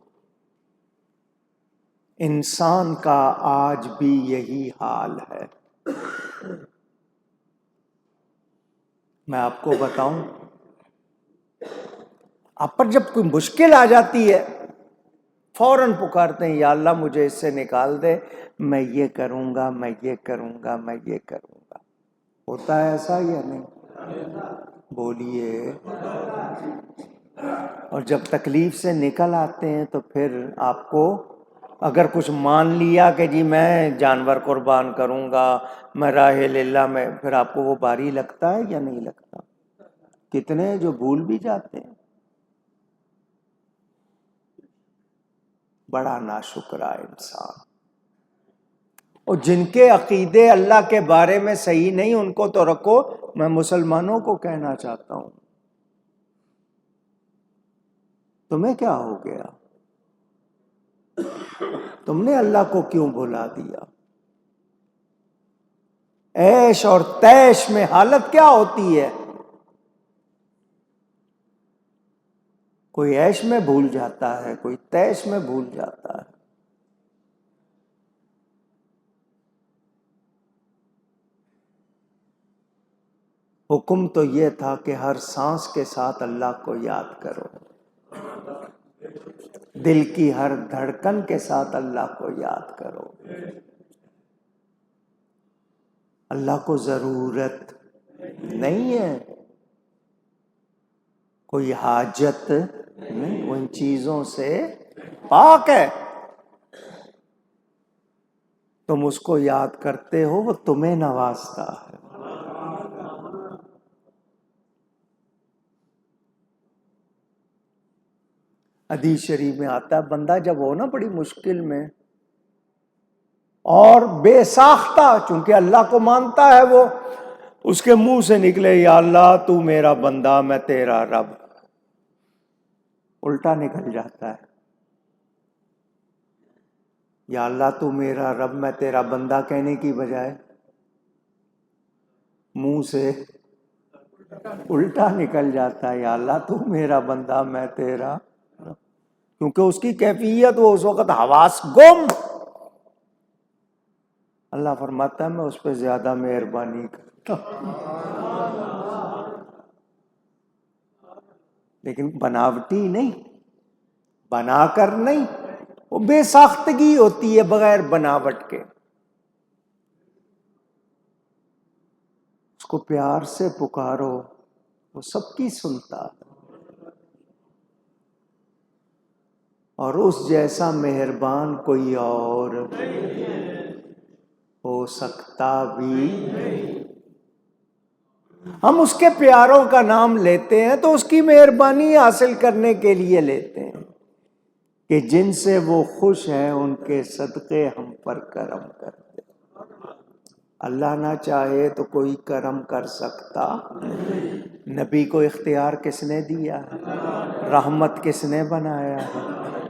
انسان کا آج بھی یہی حال ہے. میں آپ کو بتاؤں، آپ پر جب کوئی مشکل آ جاتی ہے فوراً پکارتے ہیں یا اللہ مجھے اس سے نکال دے، میں یہ کروں گا، میں یہ کروں گا، میں یہ کروں گا۔ ہوتا ہے ایسا یا نہیں؟ بولیے۔ اور جب تکلیف سے نکل آتے ہیں تو پھر آپ کو اگر کچھ مان لیا کہ جی میں جانور قربان کروں گا، میں راہ اللہ میں، پھر آپ کو وہ بھاری لگتا ہے یا نہیں لگتا؟ کتنے جو بھول بھی جاتے ہیں۔ بڑا ناشکرا انسان۔ اور جن کے عقیدے اللہ کے بارے میں صحیح نہیں ان کو تو رکھو، میں مسلمانوں کو کہنا چاہتا ہوں تمہیں کیا ہو گیا؟ تم نے اللہ کو کیوں بھلا دیا؟ عیش اور تیش میں حالت کیا ہوتی ہے؟ کوئی عیش میں بھول جاتا ہے، کوئی تیش میں بھول جاتا ہے۔ حکم تو یہ تھا کہ ہر سانس کے ساتھ اللہ کو یاد کرو، دل کی ہر دھڑکن کے ساتھ اللہ کو یاد کرو۔ اللہ کو ضرورت نہیں ہے، کوئی حاجت نہیں، وہ ان چیزوں سے پاک ہے۔ تم اس کو یاد کرتے ہو، وہ تمہیں نوازتا ہے۔ حدیث شریف میں آتا ہے بندہ جب ہو نا بڑی مشکل میں اور بے ساختہ، چونکہ اللہ کو مانتا ہے، وہ اس کے منہ سے نکلے یا اللہ تو میرا بندہ میں تیرا رب، الٹا نکل جاتا ہے۔ یا اللہ تو میرا رب میں تیرا بندہ کہنے کی بجائے منہ سے الٹا نکل جاتا ہے، یا اللہ تو میرا بندہ میں تیرا، کیونکہ اس کی کیفیت وہ اس وقت حواس گم۔ اللہ فرماتا ہے میں اس پہ زیادہ مہربانی کرتا ہوں، لیکن بناوٹی نہیں، بنا کر نہیں، وہ بے ساختگی ہوتی ہے بغیر بناوٹ کے۔ اس کو پیار سے پکارو، وہ سب کی سنتا ہے، اور اس جیسا مہربان کوئی اور ہو سکتا بھی نہیں۔ ہم اس کے پیاروں کا نام لیتے ہیں تو اس کی مہربانی حاصل کرنے کے لیے لیتے ہیں کہ جن سے وہ خوش ہیں ان کے صدقے ہم پر کرم کرتے۔ اللہ نہ چاہے تو کوئی کرم کر سکتا نہیں۔ نبی کو اختیار کس نے دیا ہے؟ رحمت کس نے بنایا ہے؟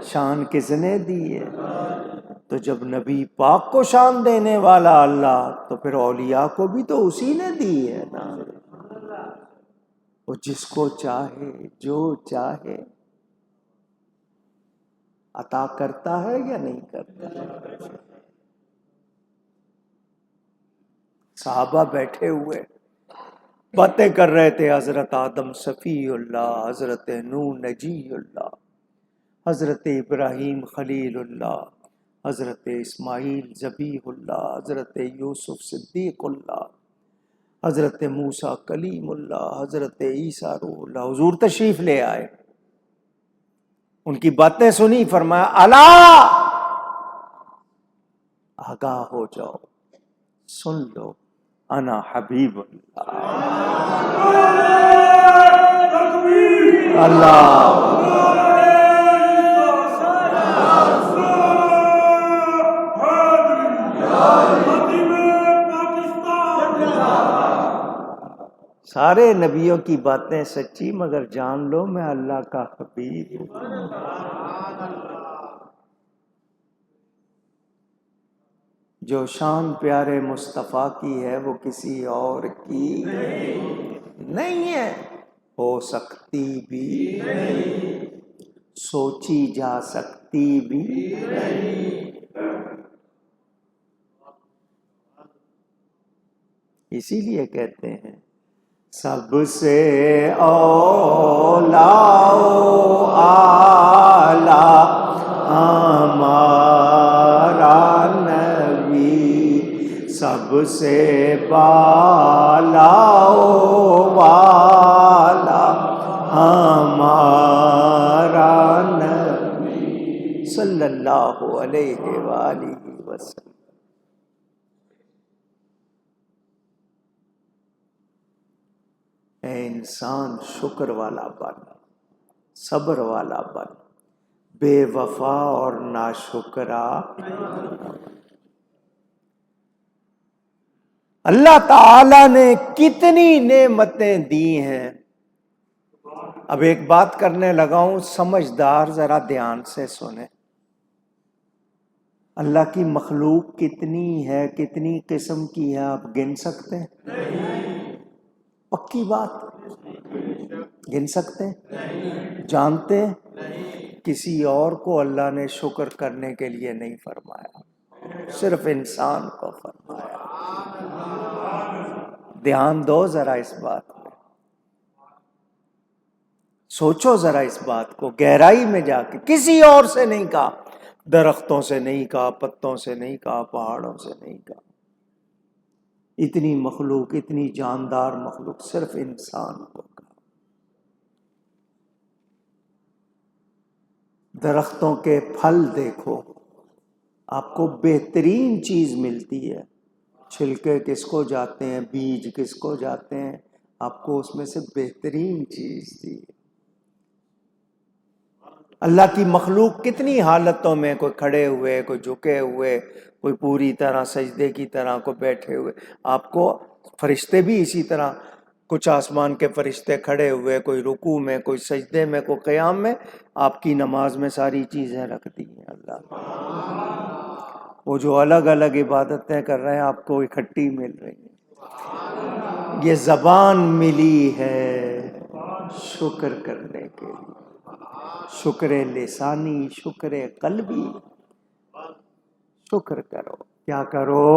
شان کس نے دی ہے؟ تو جب نبی پاک کو شان دینے والا اللہ، تو پھر اولیاء کو بھی تو اسی نے دی ہے نا۔ وہ جس کو چاہے جو چاہے عطا کرتا ہے یا نہیں کرتا؟ صحابہ بیٹھے ہوئے باتیں کر رہے تھے، حضرت آدم صفی اللہ، حضرت نوح نجی اللہ، حضرت ابراہیم خلیل اللہ، حضرت اسماعیل ذبیح اللہ، حضرت یوسف صدیق اللہ، حضرت موسیٰ کلیم اللہ، حضرت عیسیٰ روح اللہ۔ حضور تشریف لے آئے، ان کی باتیں سنی، فرمایا الا آگاہ ہو جاؤ، سن لو، انا حبیب اللہ۔ اللہ سارے نبیوں کی باتیں سچی، مگر جان لو میں اللہ کا حبیب ہوں۔ جو شان پیارے مصطفیٰ کی ہے وہ کسی اور کی نہیں ہے، ہو سکتی بھی نہیں، سوچی جا سکتی بھی نہیں۔ اسی لیے کہتے ہیں سب سے اولا و اعلیٰ ہمارا نبی سب سے بالا والا ہمارا نبی صلی اللہ علیہ وآلہ وسلم. اے انسان شکر والا بن، صبر والا بن، بے وفا اور ناشکرا. اللہ تعالی نے کتنی نعمتیں دی ہیں. اب ایک بات کرنے لگا ہوں، سمجھدار ذرا دھیان سے سنیں. اللہ کی مخلوق کتنی ہے، کتنی قسم کی ہے، آپ گن سکتے ہیں؟ پکی بات، گن سکتے ہیں؟ جانتے ہیں؟ کسی اور کو اللہ نے شکر کرنے کے لیے نہیں فرمایا، صرف انسان کو فرمایا. دھیان دو ذرا اس بات پہ، سوچو ذرا اس بات کو گہرائی میں جا کے. کسی اور سے نہیں کہا، درختوں سے نہیں کہا، پتوں سے نہیں کہا، پہاڑوں سے نہیں کہا. اتنی مخلوق، اتنی جاندار مخلوق، صرف انسان کو کہا. درختوں کے پھل دیکھو، آپ کو بہترین چیز ملتی ہے. چھلکے کس کو جاتے ہیں، بیج کس کو جاتے ہیں، آپ کو اس میں سے بہترین چیز دی. اللہ کی مخلوق کتنی حالتوں میں، کوئی کھڑے ہوئے، کوئی جھکے ہوئے، کوئی پوری طرح سجدے کی طرح، کو بیٹھے ہوئے. آپ کو فرشتے بھی اسی طرح، کچھ آسمان کے فرشتے کھڑے ہوئے، کوئی رکوع میں، کوئی سجدے میں، کوئی قیام میں. آپ کی نماز میں ساری چیزیں رکھ دی ہیں اللہ. وہ جو الگ الگ عبادتیں کر رہے ہیں آپ کو اکٹھی مل رہی ہیں. یہ زبان ملی ہے شکر کرنے کے لیے، شکر لسانی، شکر قلبی. شکر کرو، کیا کرو؟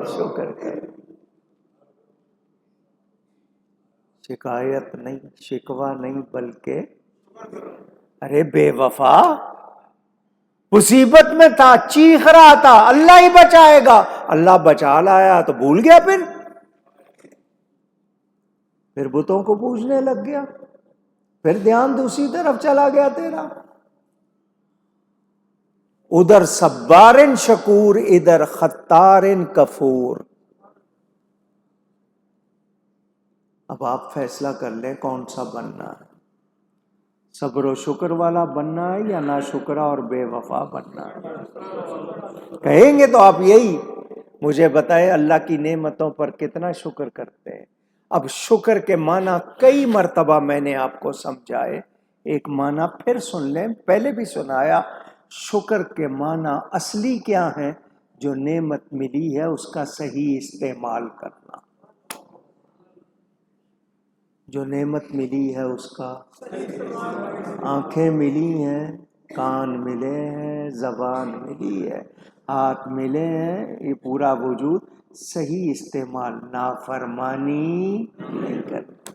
شکر کرو. شکایت نہیں، شکوہ نہیں، بلکہ ارے بے وفا مصیبت میں تھا، چیخ رہا تھا اللہ ہی بچائے گا، اللہ بچا لایا تو بھول گیا. پھر بتوں کو پوجنے لگ گیا، پھر دھیان دوسری طرف چلا گیا تیرا. ادھر صبارن شکور، ادھر خطارن کفور. اب آپ فیصلہ کر لیں کون سا بننا ہے، صبر و شکر والا بننا ہے یا ناشکرا اور بے وفا بننا ہے. کہیں گے تو آپ یہی مجھے بتائے اللہ کی نعمتوں پر کتنا شکر کرتے ہیں. اب شکر کے معنی کئی مرتبہ میں نے آپ کو سمجھائے، ایک معنی پھر سن لیں، پہلے بھی سنایا. شکر کے معنی اصلی کیا ہے؟ جو نعمت ملی ہے اس کا صحیح استعمال کرنا. جو نعمت ملی ہے اس کا، آنکھیں ملی ہیں، کان ملے ہیں، زبان ملی ہے، ہاتھ ملے ہیں، یہ پورا وجود، صحیح استعمال، نافرمانی نہیں کرنا.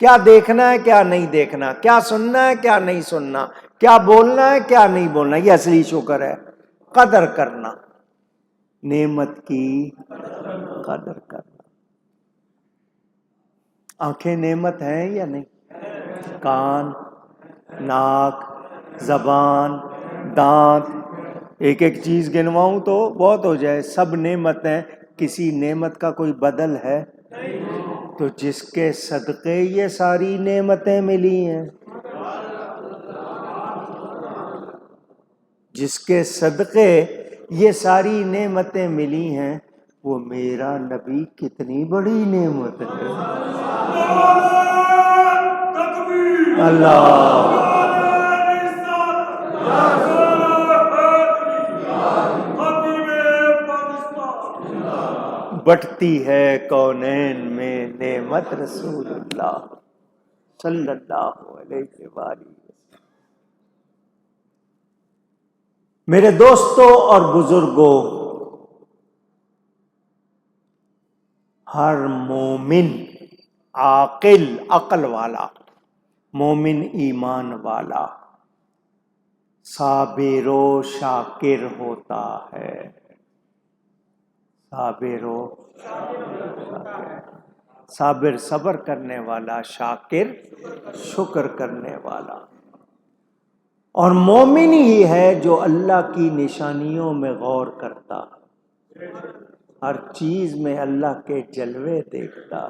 کیا دیکھنا ہے کیا نہیں دیکھنا، کیا سننا ہے کیا نہیں سننا، کیا بولنا ہے کیا نہیں بولنا، یہ اصلی شکر ہے. قدر کرنا، نعمت کی قدر کرنا. آنکھیں نعمت ہیں یا نہیں؟ کان، ناک، زبان، دانت، ایک ایک چیز گنواؤں تو بہت ہو جائے. سب نعمتیں، کسی نعمت کا کوئی بدل ہے؟ تو جس کے صدقے یہ ساری نعمتیں ملی ہیں، جس کے صدقے یہ ساری نعمتیں ملی ہیں، وہ میرا نبی کتنی بڑی نعمت ہے. اللہ بٹتی ہے کونین میں نعمت رسول اللہ صلی اللہ علیہ وآلہ. میرے دوستوں اور بزرگوں، ہر مومن عاقل، عقل والا مومن، ایمان والا صابر و شاکر ہوتا ہے، صابر و صابر صبر کرنے والا، شاکر شکر کرنے والا۔ اور مومن ہی ہے جو اللہ کی نشانیوں میں غور کرتا، ہر چیز میں اللہ کے جلوے دیکھتا،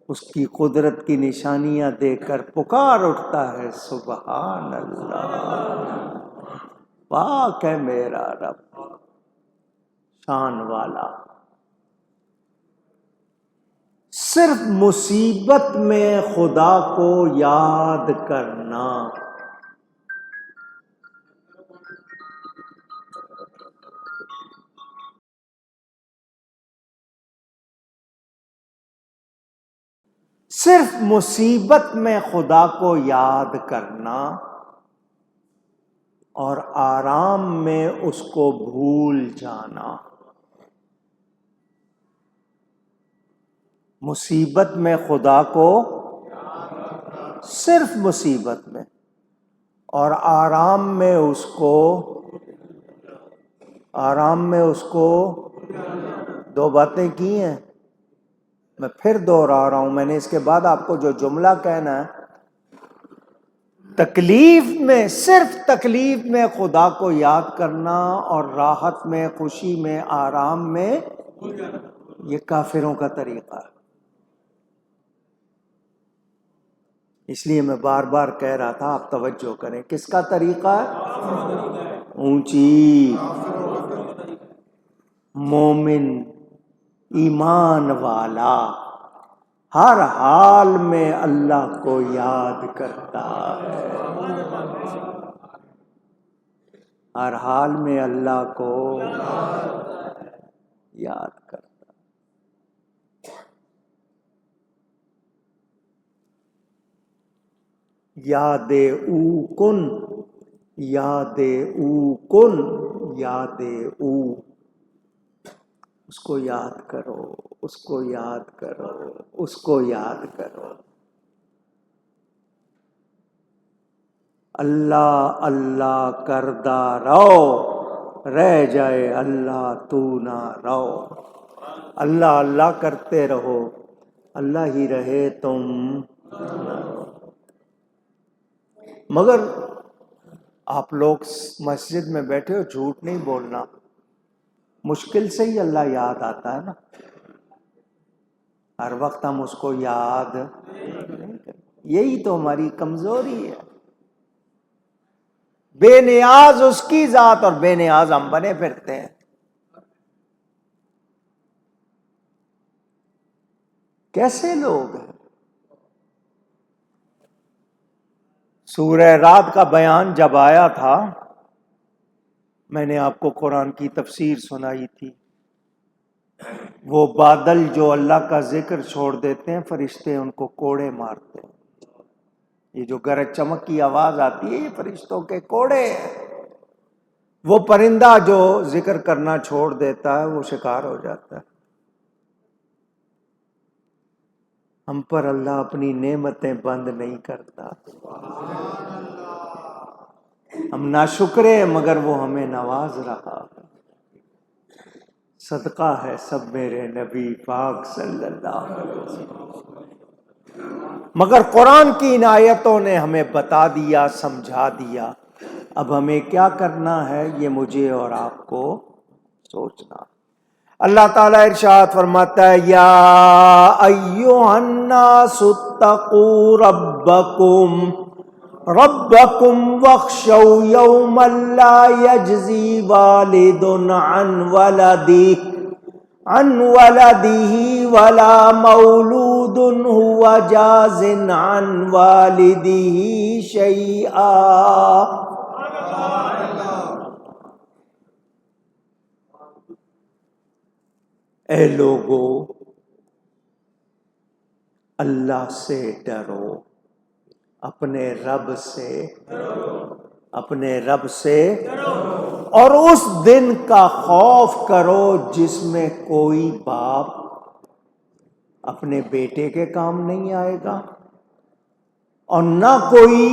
اس کی قدرت کی نشانیاں دیکھ کر پکار اٹھتا ہے سبحان اللہ، پاک ہے میرا رب، شان والا۔ صرف مصیبت میں خدا کو یاد کرنا، صرف مصیبت میں خدا کو یاد کرنا اور آرام میں اس کو بھول جانا۔ مصیبت میں خدا کو، صرف مصیبت میں، اور آرام میں اس کو، آرام میں اس کو دو باتیں کی ہیں، میں پھر دوہرا رہا ہوں، میں نے اس کے بعد آپ کو جو جملہ کہنا ہے، تکلیف میں، صرف تکلیف میں خدا کو یاد کرنا اور راحت میں، خوشی میں، آرام میں، یہ کافروں کا طریقہ ہے۔ اس لیے میں بار بار کہہ رہا تھا، آپ توجہ کریں، کس کا طریقہ ہے؟ اونچی مومن ایمان والا ہر حال میں اللہ کو یاد کرتا ہے، ہر حال میں اللہ کو یاد کرتا۔ یاد او کن، یاد او کن، یاد او، اس کو یاد کرو، اس کو یاد کرو، اس کو یاد کرو۔ اللہ اللہ کردہ رہو، رہ جائے اللہ تو نہ رہو۔ اللہ اللہ کرتے رہو، اللہ ہی رہے تم نہ رہو۔ مگر آپ لوگ مسجد میں بیٹھے ہو، جھوٹ نہیں بولنا، مشکل سے ہی اللہ یاد آتا ہے نا، ہر وقت ہم اس کو یاد نہیں کرتے، یہی تو ہماری کمزوری ہے۔ بے نیاز اس کی ذات اور بے نیاز ہم بنے پھرتے ہیں۔ کیسے لوگ ہیں؟ سورہ رعد کا بیان جب آیا تھا، میں نے آپ کو قرآن کی تفسیر سنائی تھی، وہ بادل جو اللہ کا ذکر چھوڑ دیتے ہیں، فرشتے ان کو کوڑے مارتے ہیں۔ یہ جو گرج چمک کی آواز آتی ہے، یہ فرشتوں کے کوڑے ہیں۔ وہ پرندہ جو ذکر کرنا چھوڑ دیتا ہے، وہ شکار ہو جاتا ہے۔ ہم پر اللہ اپنی نعمتیں بند نہیں کرتا، ہم ناشکرے ہیں مگر وہ ہمیں نواز رہا۔ صدقہ ہے سب میرے نبی پاک صلی اللہ علیہ وسلم۔ مگر قرآن کی ان آیتوں نے ہمیں بتا دیا، سمجھا دیا، اب ہمیں کیا کرنا ہے، یہ مجھے اور آپ کو سوچنا۔ اللہ تعالیٰ ارشاد فرماتا ہے، یا ایھا الناس اتقوا ربکم واخشوا یوما لا یجزی والد عن ولده ولا مولود هو جاز عن والده شیئا۔ اے لوگو، اللہ سے ڈرو، اپنے رب سے، اپنے رب سے، اور اس دن کا خوف کرو جس میں کوئی باپ اپنے بیٹے کے کام نہیں آئے گا، اور نہ کوئی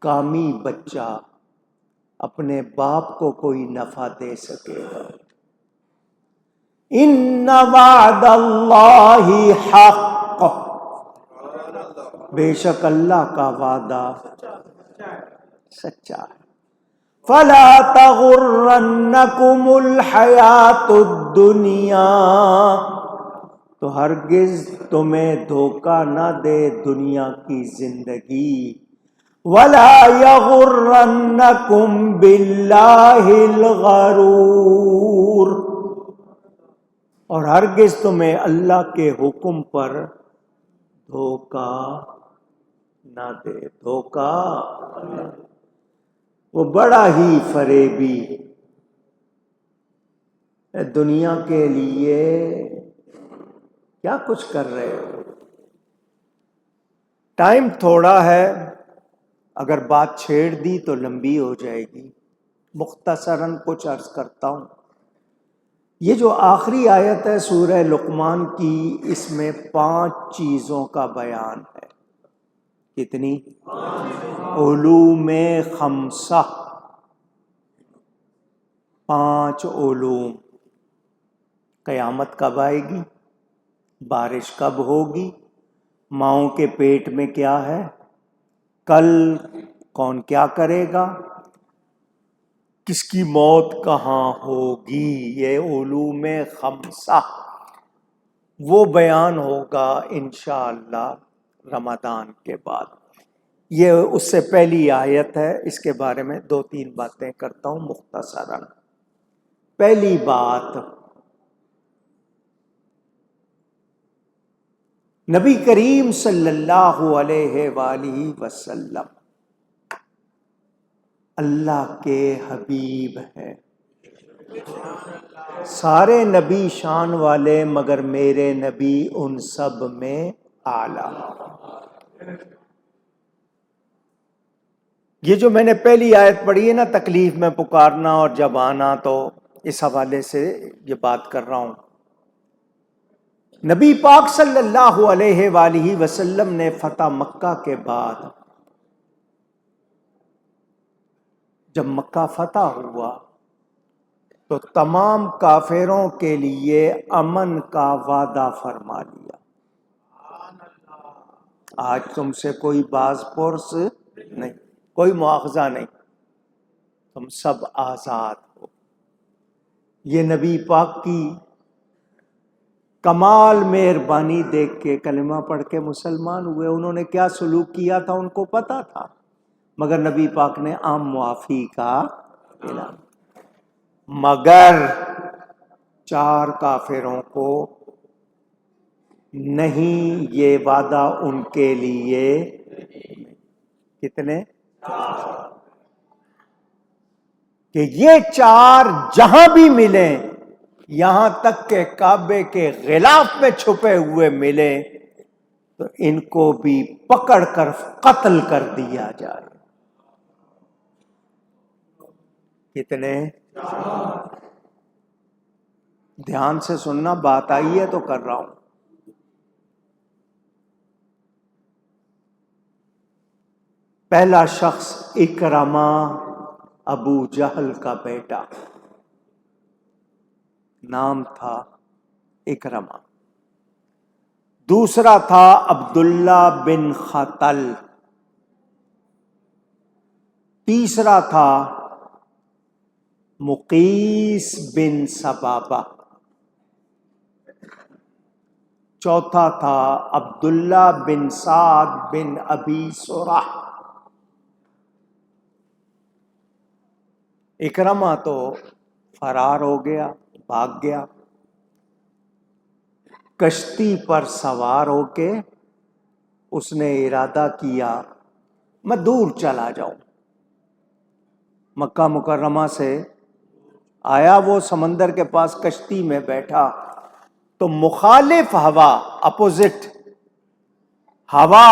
کامی بچہ اپنے باپ کو کوئی نفع دے سکے گا؟ ان وعد اللہ حق، بے شک اللہ کا وعدہ سچا ہے۔ فلا تغرنکم الحیات الدنیا، تو ہرگز تمہیں دھوکہ نہ دے دنیا کی زندگی۔ ولا یغرنکم باللہ الغرور، اور ہرگز تمہیں اللہ کے حکم پر دھوکہ نہ دے۔ دھوکہ وہ بڑا ہی فریبی دنیا کے لیے کیا کچھ کر رہے ہو۔ ٹائم تھوڑا ہے، اگر بات چھیڑ دی تو لمبی ہو جائے گی، مختصراً کچھ عرض کرتا ہوں۔ یہ جو آخری آیت ہے سورہ لقمان کی، اس میں 5 چیزوں کا بیان ہے۔ کتنی؟ علوم خمسہ، 5 علوم۔ قیامت کب آئے گی، بارش کب ہوگی، ماؤں کے پیٹ میں کیا ہے، کل کون کیا کرے گا، کس کی موت کہاں ہوگی، یہ علوم خمسہ وہ بیان ہوگا انشاءاللہ رمضان کے بعد۔ یہ اس سے پہلی آیت ہے، اس کے بارے میں 2-3 باتیں کرتا ہوں مختصراً۔ پہلی بات، نبی کریم صلی اللہ علیہ وآلہ وسلم اللہ کے حبیب ہیں۔ سارے نبی شان والے، مگر میرے نبی ان سب میں اعلیٰ۔ یہ جو میں نے پہلی آیت پڑھی ہے نا، تکلیف میں پکارنا اور جب آنا، تو اس حوالے سے یہ بات کر رہا ہوں۔ نبی پاک صلی اللہ علیہ وآلہ وسلم نے فتح مکہ کے بعد، جب مکہ فتح ہوا تو تمام کافروں کے لیے امن کا وعدہ فرما لیا۔ آج تم سے کوئی باز پرس نہیں، کوئی مواخذہ نہیں، تم سب آزاد ہو۔ یہ نبی پاک کی کمال مہربانی دیکھ کے کلمہ پڑھ کے مسلمان ہوئے۔ انہوں نے کیا سلوک کیا تھا ان کو پتا تھا، مگر نبی پاک نے عام معافی کا اعلان، مگر 4 کافروں کو نہیں، یہ وعدہ ان کے لیے۔ کتنے؟ کہ یہ 4 جہاں بھی ملیں، یہاں تک کہ کعبے کے غلاف میں چھپے ہوئے ملیں، تو ان کو بھی پکڑ کر قتل کر دیا جائے۔ کتنے؟ دھیان سے سننا، بات آئی ہے تو کر رہا ہوں۔ پہلا شخص اکرمہ، ابو جہل کا بیٹا، نام تھا اکرمہ۔ دوسرا تھا عبداللہ بن خطل۔ تیسرا تھا مقیس بن سبابہ۔ چوتھا تھا عبداللہ بن سعد بن ابی سرح۔ اکرمہ تو فرار ہو گیا، بھاگ گیا۔ کشتی پر سوار ہو کے اس نے ارادہ کیا میں دور چلا جاؤں۔ مکہ مکرمہ سے آیا، وہ سمندر کے پاس کشتی میں بیٹھا تو مخالف ہوا، اپوزٹ ہوا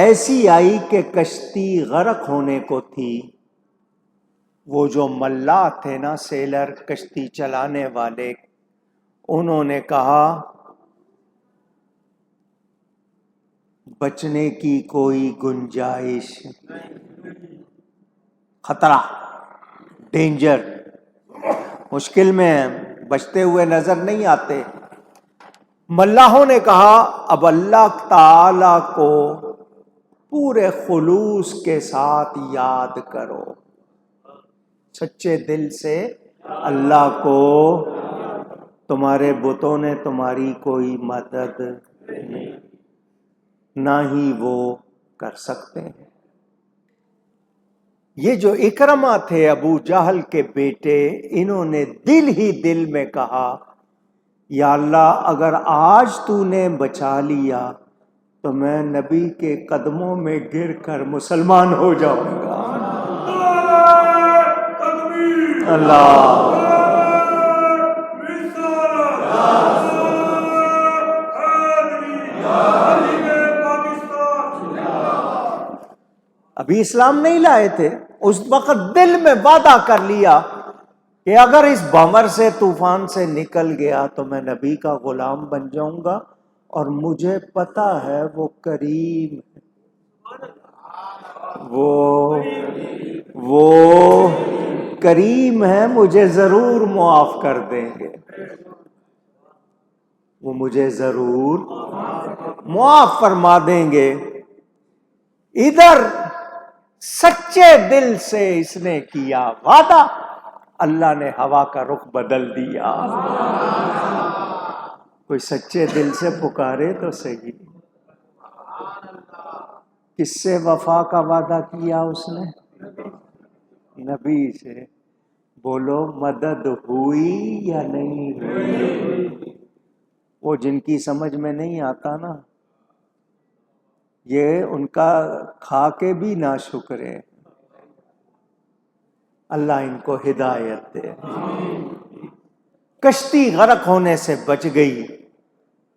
ایسی آئی کہ کشتی غرق ہونے کو تھی۔ وہ جو ملاح تھے نا، سیلر، کشتی چلانے والے، انہوں نے کہا بچنے کی کوئی گنجائش نہیں۔ خطرہ، ڈینجر، مشکل میں ہیں، بچتے ہوئے نظر نہیں آتے۔ ملاحوں نے کہا اب اللہ تعالی کو پورے خلوص کے ساتھ یاد کرو، سچے دل سے اللہ کو، تمہارے بتوں نے تمہاری کوئی مدد نہیں، نہ ہی وہ کر سکتے ہیں۔ یہ جو اکرمہ تھے ابو جہل کے بیٹے، انہوں نے دل ہی دل میں کہا یا اللہ اگر آج تو نے بچا لیا تو میں نبی کے قدموں میں گر کر مسلمان ہو جاؤں گا۔ اللہ ابھی اسلام نہیں لائے تھے، اس وقت دل میں وعدہ کر لیا کہ اگر اس بھنور سے، طوفان سے نکل گیا تو میں نبی کا غلام بن جاؤں گا، اور مجھے پتا ہے وہ کریم ہے، وہ کریم ہے، مجھے ضرور معاف کر دیں گے، وہ مجھے ضرور معاف فرما دیں گے۔ ادھر سچے دل سے اس نے کیا وعدہ، اللہ نے ہوا کا رخ بدل دیا۔ کوئی سچے دل سے پکارے تو صحیح، کس سے وفا کا وعدہ کیا اس نے؟ نبی سے۔ بولو مدد ہوئی یا نہیں ہوئی؟ وہ جن کی سمجھ میں نہیں آتا نا، یہ ان کا کھا کے بھی نہ شکرے، اللہ ان کو ہدایت دے۔ کشتی غرق ہونے سے بچ گئی،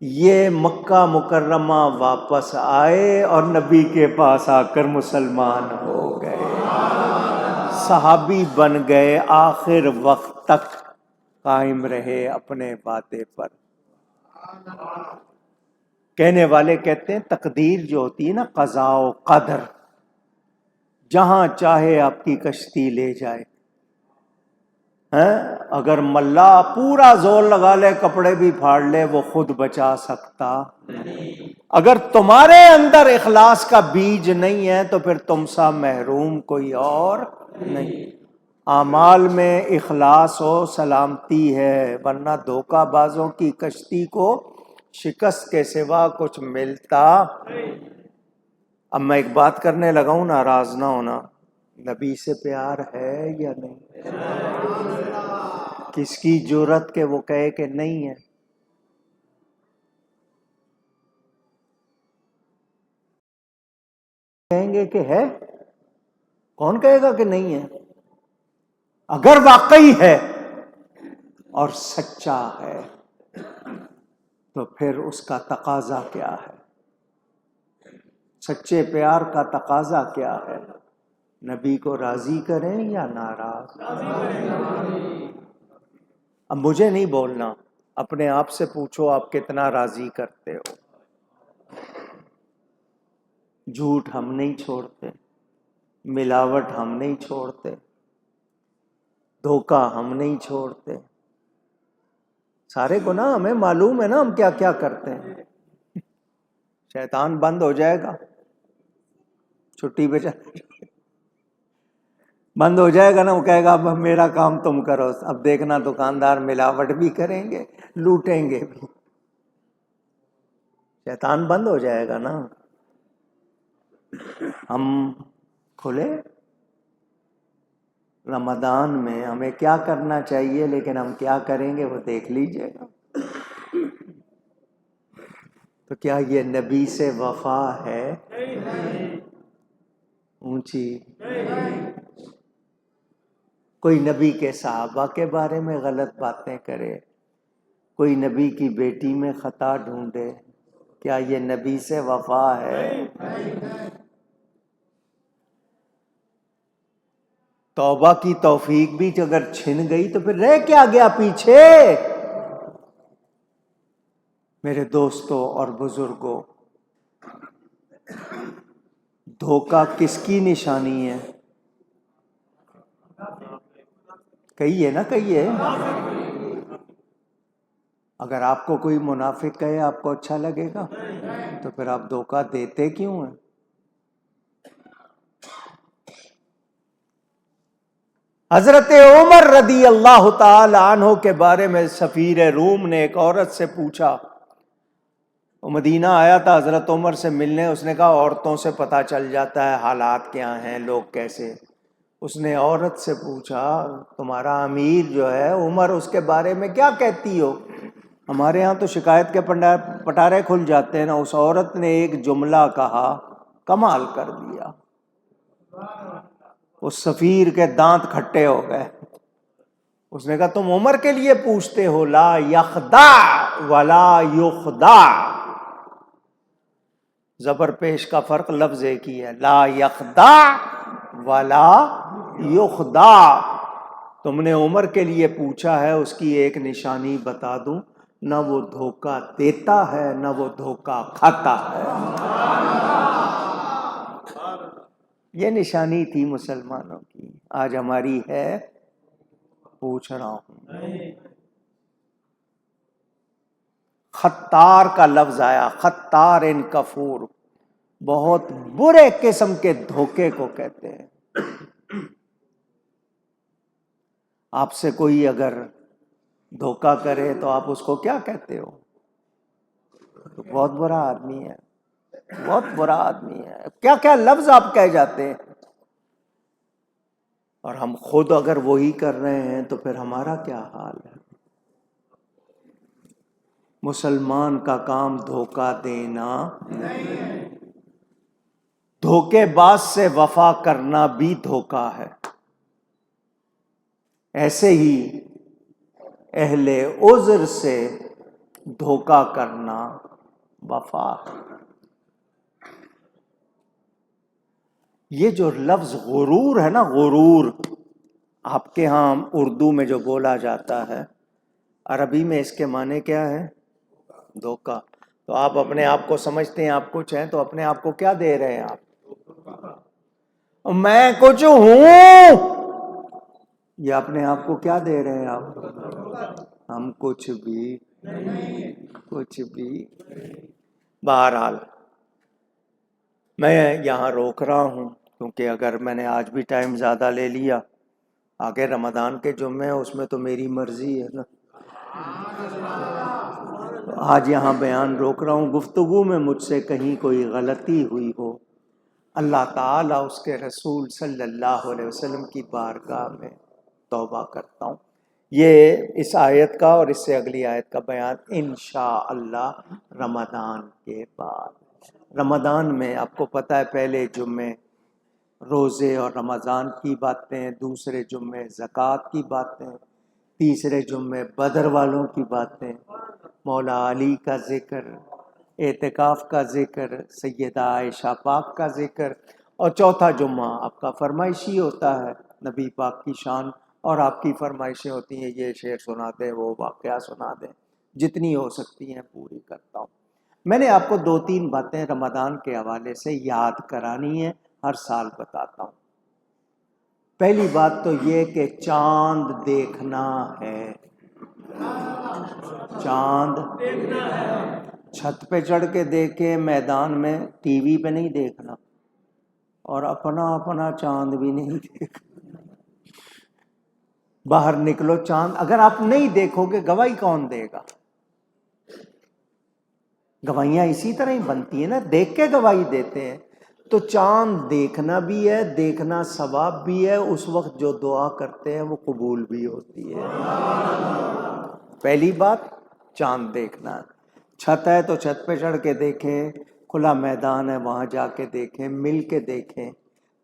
یہ مکہ مکرمہ واپس آئے اور نبی کے پاس آ کر مسلمان ہو گئے، صحابی بن گئے، آخر وقت تک قائم رہے اپنے وعدے پر۔ کہنے والے کہتے ہیں تقدیر جو ہوتی ہے نا، قضاء و قدر، جہاں چاہے آپ کی کشتی لے جائے۔ اگر ملا پورا زور لگا لے، کپڑے بھی پھاڑ لے، وہ خود بچا سکتا نہیں۔ اگر تمہارے اندر اخلاص کا بیج نہیں ہے تو پھر تم سا محروم کوئی اور نہیں۔ اعمال میں اخلاص ہو سلامتی ہے، ورنہ دھوکہ بازوں کی کشتی کو شکست کے سوا کچھ ملتا۔ اب میں ایک بات کرنے لگا ہوں، ناراض نہ ہونا، نبی سے پیار ہے یا نہیں؟ کس کی جرت کہ وہ کہے کہ نہیں ہے؟ کہیں گے کہ ہے، کون کہے گا کہ نہیں ہے؟ اگر واقعی ہے اور سچا ہے تو پھر اس کا تقاضا کیا ہے؟ سچے پیار کا تقاضا کیا ہے؟ نبی کو راضی کریں یا ناراض؟ اب مجھے نہیں بولنا، اپنے آپ سے پوچھو آپ کتنا راضی کرتے ہو۔ جھوٹ ہم نہیں چھوڑتے، ملاوٹ ہم نہیں چھوڑتے، دھوکہ ہم نہیں چھوڑتے، سارے گناہ ہمیں معلوم ہے نا ہم کیا کیا کرتے ہیں۔ شیطان بند ہو جائے گا، چھٹی پہ بند ہو جائے گا نا، وہ کہے گا اب میرا کام تم کرو، اب دیکھنا دکاندار ملاوٹ بھی کریں گے، لوٹیں گے بھی، شیطان بند ہو جائے گا نا۔ ہم کھلے رمضان میں ہمیں کیا کرنا چاہیے، لیکن ہم کیا کریں گے وہ دیکھ لیجئے گا۔ تو کیا یہ نبی سے وفا ہے؟ اونچی کوئی نبی کے صحابہ کے بارے میں غلط باتیں کرے، کوئی نبی کی بیٹی میں خطا ڈھونڈے، کیا یہ نبی سے وفا ہے؟ توبہ کی توفیق بھی اگر چھن گئی تو پھر رہ کیا گیا پیچھے؟ میرے دوستوں اور بزرگوں، دھوکہ کس کی نشانی ہے؟ کہیے نا، کہیے۔ اگر آپ کو کوئی منافق کہے آپ کو اچھا لگے گا؟ تو پھر آپ دھوکہ دیتے کیوں ہیں؟ حضرت عمر رضی اللہ تعالی عنہ کے بارے میں سفیر روم نے ایک عورت سے پوچھا، وہ مدینہ آیا تھا حضرت عمر سے ملنے، اس نے کہا عورتوں سے پتہ چل جاتا ہے حالات کیا ہیں، لوگ کیسے۔ اس نے عورت سے پوچھا تمہارا امیر جو ہے عمر، اس کے بارے میں کیا کہتی ہو؟ ہمارے ہاں تو شکایت کے پٹارے کھل جاتے ہیں نا۔ اس عورت نے ایک جملہ کہا، کمال کر دیا، اس سفیر کے دانت کھٹے ہو گئے۔ اس نے کہا تم عمر کے لیے پوچھتے ہو، لا یخدع ولا یخدع، زبر پیش کا فرق لفظ ایک ہی ہے، لا یخدع ولا یخدع۔ تم نے عمر کے لیے پوچھا ہے، اس کی ایک نشانی بتا دوں، نہ وہ دھوکہ دیتا ہے نہ وہ دھوکہ کھاتا ہے۔ یہ نشانی تھی مسلمانوں کی، آج ہماری ہے؟ پوچھ رہا ہوں۔ خطار کا لفظ آیا، خطار ان کفور، بہت برے قسم کے دھوکے کو کہتے ہیں۔ آپ سے کوئی اگر دھوکہ کرے تو آپ اس کو کیا کہتے ہو؟ تو بہت برا آدمی ہے، بہت برا آدمی ہے، کیا کیا لفظ آپ کہہ جاتے ہیں۔ اور ہم خود اگر وہی کر رہے ہیں تو پھر ہمارا کیا حال ہے؟ مسلمان کا کام دھوکہ دینا نہیں، دھوکے باز سے وفا کرنا بھی دھوکہ ہے۔ ایسے ہی اہل عذر سے دھوکہ کرنا وفا ہے۔ یہ جو لفظ غرور ہے نا، غرور، آپ کے ہاں اردو میں جو بولا جاتا ہے، عربی میں اس کے معنی کیا ہے؟ دھوکہ۔ تو آپ اپنے آپ کو سمجھتے ہیں آپ کچھ ہیں، تو اپنے آپ کو کیا دے رہے ہیں آپ؟ میں کچھ ہوں، یہ اپنے آپ کو کیا دے رہے ہیں آپ؟ ہم کچھ بھی، کچھ بھی۔ بہرحال میں یہاں روک رہا ہوں، کیونکہ اگر میں نے آج بھی ٹائم زیادہ لے لیا، آگے رمضان کے جمعے ہیں، اس میں تو میری مرضی ہے نا۔ آج یہاں بیان روک رہا ہوں، گفتگو میں مجھ سے کہیں کوئی غلطی ہوئی ہو، اللہ تعالیٰ اس کے رسول صلی اللہ علیہ وسلم کی بارگاہ میں توبہ کرتا ہوں۔ یہ اس آیت کا اور اس سے اگلی آیت کا بیان انشاءاللہ رمضان کے بعد۔ رمضان میں آپ کو پتہ ہے پہلے جمعے روزے اور رمضان کی باتیں، دوسرے جمعے زکوٰۃ کی باتیں، تیسرے جمعے بدر والوں کی باتیں، مولا علی کا ذکر، اعتکاف کا ذکر، سیدہ عائشہ پاک کا ذکر، اور چوتھا جمعہ آپ کا فرمائشی ہوتا ہے، نبی پاک کی شان اور آپ کی فرمائشیں ہوتی ہیں، یہ شعر سنا دیں، وہ واقعہ سنا دیں، جتنی ہو سکتی ہیں پوری کرتا ہوں۔ میں نے آپ کو 2-3 باتیں رمضان کے حوالے سے یاد کرانی ہیں، ہر سال بتاتا ہوں۔ پہلی بات تو یہ کہ چاند دیکھنا ہے، چاند چھت پہ چڑھ کے دیکھیں، میدان میں، ٹی وی پہ نہیں دیکھنا، اور اپنا اپنا چاند بھی نہیں دیکھنا۔ باہر نکلو، چاند اگر آپ نہیں دیکھو گے گواہی کون دے گا؟ گواہیاں اسی طرح ہی بنتی ہیں نا، دیکھ کے گواہی دیتے ہیں۔ تو چاند دیکھنا بھی ہے، دیکھنا ثواب بھی ہے، اس وقت جو دعا کرتے ہیں وہ قبول بھی ہوتی ہے۔ پہلی بات چاند دیکھنا، چھت ہے تو چھت پہ چڑھ کے دیکھیں، کھلا میدان ہے وہاں جا کے دیکھیں، مل کے دیکھیں،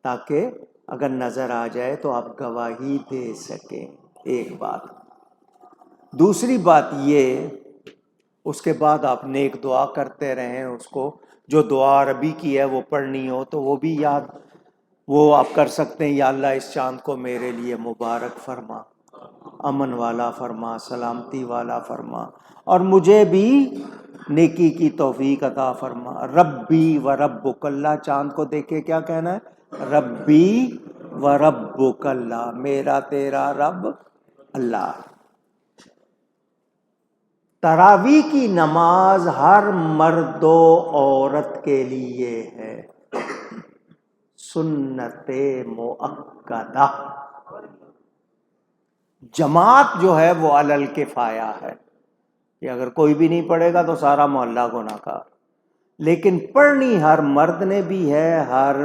تاکہ اگر نظر آ جائے تو آپ گواہی دے سکیں، ایک بات۔ دوسری بات یہ، اس کے بعد آپ نیک دعا کرتے رہیں، اس کو جو دعا عربی کی ہے وہ پڑھنی ہو تو وہ بھی یاد، وہ آپ کر سکتے ہیں، یا اللہ اس چاند کو میرے لیے مبارک فرما، امن والا فرما، سلامتی والا فرما، اور مجھے بھی نیکی کی توفیق عطا فرما۔ ربی و ربک اللہ، چاند کو دیکھ کے کیا کہنا ہے؟ ربی و ربک اللہ، میرا تیرا رب اللہ۔ تراویح کی نماز ہر مرد و عورت کے لیے ہے، سنت مؤکدہ۔ جماعت جو ہے وہ علی الکفایہ ہے، کہ اگر کوئی بھی نہیں پڑھے گا تو سارا محلہ گناہ گار، لیکن پڑھنی ہر مرد نے بھی ہے، ہر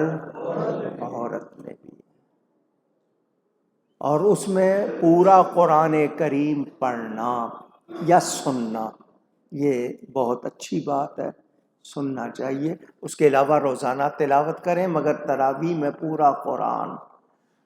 عورت نے بھی، اور اس میں پورا قرآن کریم پڑھنا یا سننا، یہ بہت اچھی بات ہے، سننا چاہیے۔ اس کے علاوہ روزانہ تلاوت کریں، مگر تراویح میں پورا قرآن۔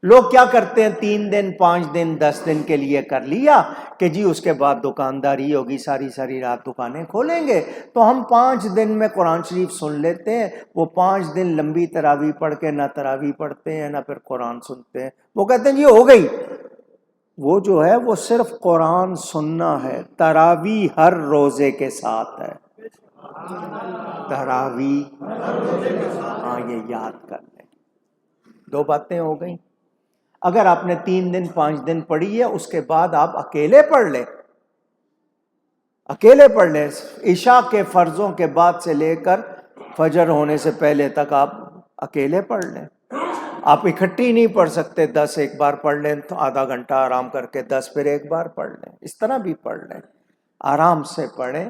لوگ کیا کرتے ہیں، 3 دن 5 دن 10 دن کے لیے کر لیا کہ جی اس کے بعد دکانداری ہوگی، ساری رات دکانیں کھولیں گے، تو ہم 5 دن میں قرآن شریف سن لیتے ہیں۔ وہ 5 دن لمبی تراویح پڑھ کے نہ تراویح پڑھتے ہیں نہ پھر قرآن سنتے ہیں، وہ کہتے ہیں جی ہو گئی۔ وہ جو ہے وہ صرف قرآن سننا ہے، تراویح ہر روزے کے ساتھ ہے، تراویح، ہاں یہ یاد کر لیں۔ 2 باتیں ہو گئیں۔ اگر آپ نے 3 دن 5 دن پڑھی ہے، اس کے بعد آپ اکیلے پڑھ لیں، اکیلے پڑھ لیں، عشاء کے فرضوں کے بعد سے لے کر فجر ہونے سے پہلے تک آپ اکیلے پڑھ لیں۔ آپ اکٹھی نہیں پڑھ سکتے، 10 ایک بار پڑھ لیں تو آدھا گھنٹہ آرام کر کے 10 پھر ایک بار پڑھ لیں، اس طرح بھی پڑھ لیں، آرام سے پڑھیں۔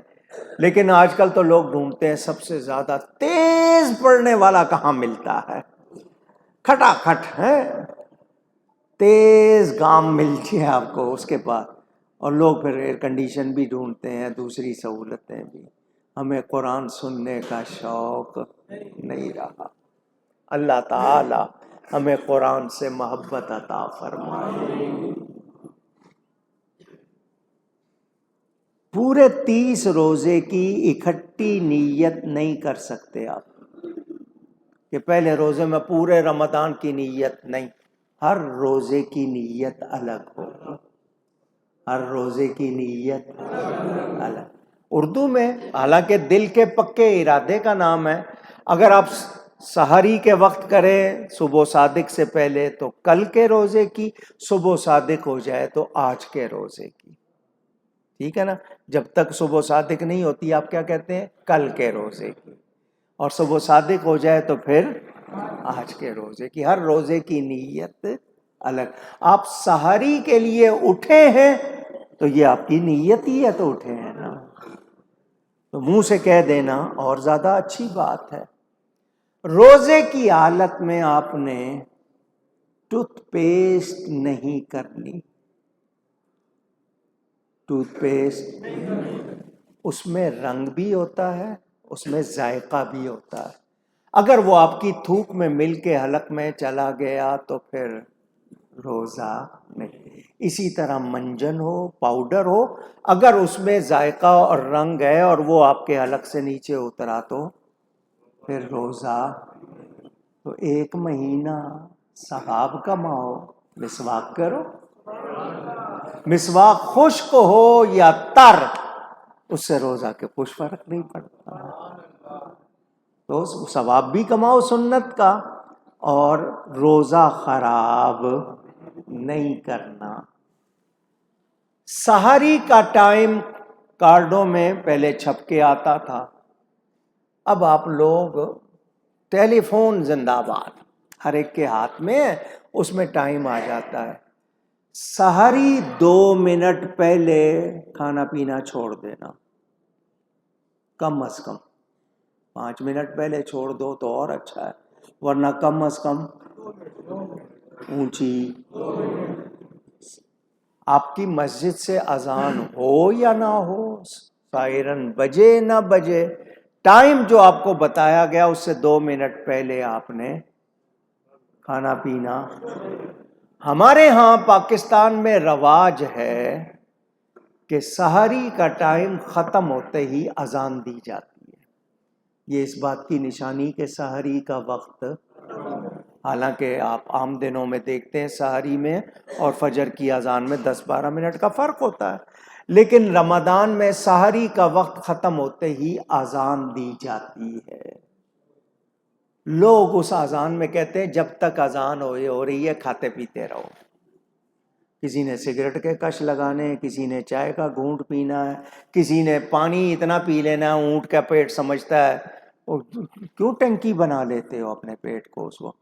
لیکن آج کل تو لوگ ڈھونڈتے ہیں سب سے زیادہ تیز پڑھنے والا کہاں ملتا ہے، کھٹا کھٹ ہے، تیز گام مل جائے آپ کو اس کے بعد، اور لوگ پھر ایئر کنڈیشن بھی ڈھونڈتے ہیں، دوسری سہولتیں بھی۔ ہمیں قرآن سننے کا شوق نہیں رہا۔ اللہ تعالی ہمیں قرآن سے محبت عطا فرمائے۔ پورے 30 روزے کی اکٹھی نیت نہیں کر سکتے آپ، کہ پہلے روزے میں پورے رمضان کی نیت نہیں، ہر روزے کی نیت الگ ہو، ہر روزے کی نیت الگ۔ اردو میں حالانکہ دل کے پکے ارادے کا نام ہے، اگر آپ سحری کے وقت کریں صبح صادق سے پہلے تو کل کے روزے کی، صبح صادق ہو جائے تو آج کے روزے کی، ٹھیک ہے نا؟ جب تک صبح صادق نہیں ہوتی آپ کیا کہتے ہیں؟ کل کے روزے کی، اور صبح صادق ہو جائے تو پھر آج کے روزے کی۔ ہر روزے کی نیت الگ۔ آپ سحری کے لیے اٹھے ہیں تو یہ آپ کی نیت ہی ہے، تو اٹھے ہیں نا، تو منہ سے کہہ دینا اور زیادہ اچھی بات ہے۔ روزے کی حالت میں آپ نے ٹوتھ پیسٹ نہیں کرنی، ٹوتھ پیسٹ اس میں رنگ بھی ہوتا ہے، اس میں ذائقہ بھی ہوتا ہے، اگر وہ آپ کی تھوک میں مل کے حلق میں چلا گیا تو پھر روزہ نہیں۔ اسی طرح منجن ہو، پاؤڈر ہو، اگر اس میں ذائقہ اور رنگ ہے اور وہ آپ کے حلق سے نیچے اترا تو پھر روزہ۔ تو 1 مہینہ ثواب کماؤ، مسواک کرو، مسواک خشک ہو یا تر، اس سے روزہ کے کچھ فرق نہیں پڑتا، تو ثواب بھی کماؤ سنت کا، اور روزہ خراب نہیں کرنا۔ سحری کا ٹائم کارڈوں میں پہلے چھپ کے آتا تھا، اب آپ لوگ ٹیلی فون زندہ باد ہر ایک کے ہاتھ میں، اس میں ٹائم آ جاتا ہے۔ سحری 2 منٹ پہلے کھانا پینا چھوڑ دینا، کم از کم 5 منٹ پہلے چھوڑ دو تو اور اچھا ہے، ورنہ کم از کم اونچی۔ آپ کی مسجد سے اذان ہو یا نہ ہو، سائرن بجے نہ بجے، ٹائم جو آپ کو بتایا گیا اس سے 2 منٹ پہلے آپ نے کھانا پینا۔ ہمارے ہاں پاکستان میں رواج ہے کہ سحری کا ٹائم ختم ہوتے ہی اذان دی جاتی ہے، یہ اس بات کی نشانی کہ سحری کا وقت، حالانکہ آپ عام دنوں میں دیکھتے ہیں سحری میں اور فجر کی اذان میں 10-12 منٹ کا فرق ہوتا ہے، لیکن رمضان میں سحری کا وقت ختم ہوتے ہی اذان دی جاتی ہے. لوگ اس اذان میں کہتے ہیں جب تک اذان ہو رہی ہے کھاتے پیتے رہو. کسی نے سگریٹ کے کش لگانے ہیں، کسی نے چائے کا گھونٹ پینا ہے، کسی نے پانی اتنا پی لینا ہے اونٹ کا پیٹ سمجھتا ہے. کیوں ٹنکی بنا لیتے ہو اپنے پیٹ کو؟ اس وقت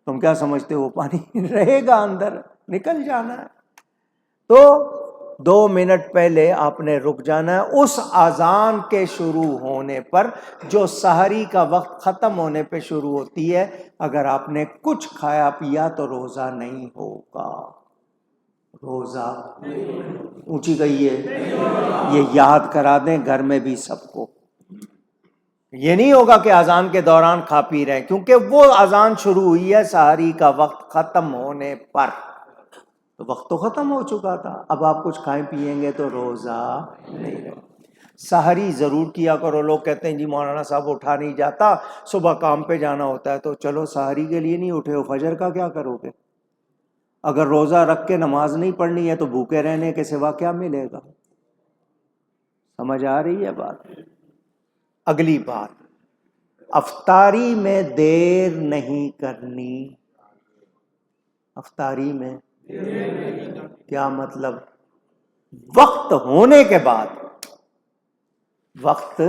تم کیا سمجھتے ہو وہ پانی رہے گا اندر، نکل جانا ہے؟ تو 2 منٹ پہلے آپ نے رک جانا ہے. اس اذان کے شروع ہونے پر جو سحری کا وقت ختم ہونے پہ شروع ہوتی ہے، اگر آپ نے کچھ کھایا پیا تو روزہ نہیں ہوگا. روزہ اونچی گئی ہے، یہ یاد کرا دیں گھر میں بھی سب کو. یہ نہیں ہوگا کہ اذان کے دوران کھا پی رہے ہیں، کیونکہ وہ اذان شروع ہوئی ہے سحری کا وقت ختم ہونے پر. تو وقت تو ختم ہو چکا تھا، اب آپ کچھ کھائیں پیئیں گے تو روزہ نہیں رہے. سحری ضرور کیا کرو. لوگ کہتے ہیں جی مولانا صاحب اٹھا نہیں جاتا، صبح کام پہ جانا ہوتا ہے. تو چلو سحری کے لیے نہیں اٹھے ہو، فجر کا کیا کرو گے؟ اگر روزہ رکھ کے نماز نہیں پڑھنی ہے تو بھوکے رہنے کے سوا کیا ملے گا؟ سمجھ آ رہی ہے بات؟ اگلی بات، افطاری میں دیر نہیں کرنی. افطاری میں کیا مطلب؟ وقت ہونے کے بعد. وقت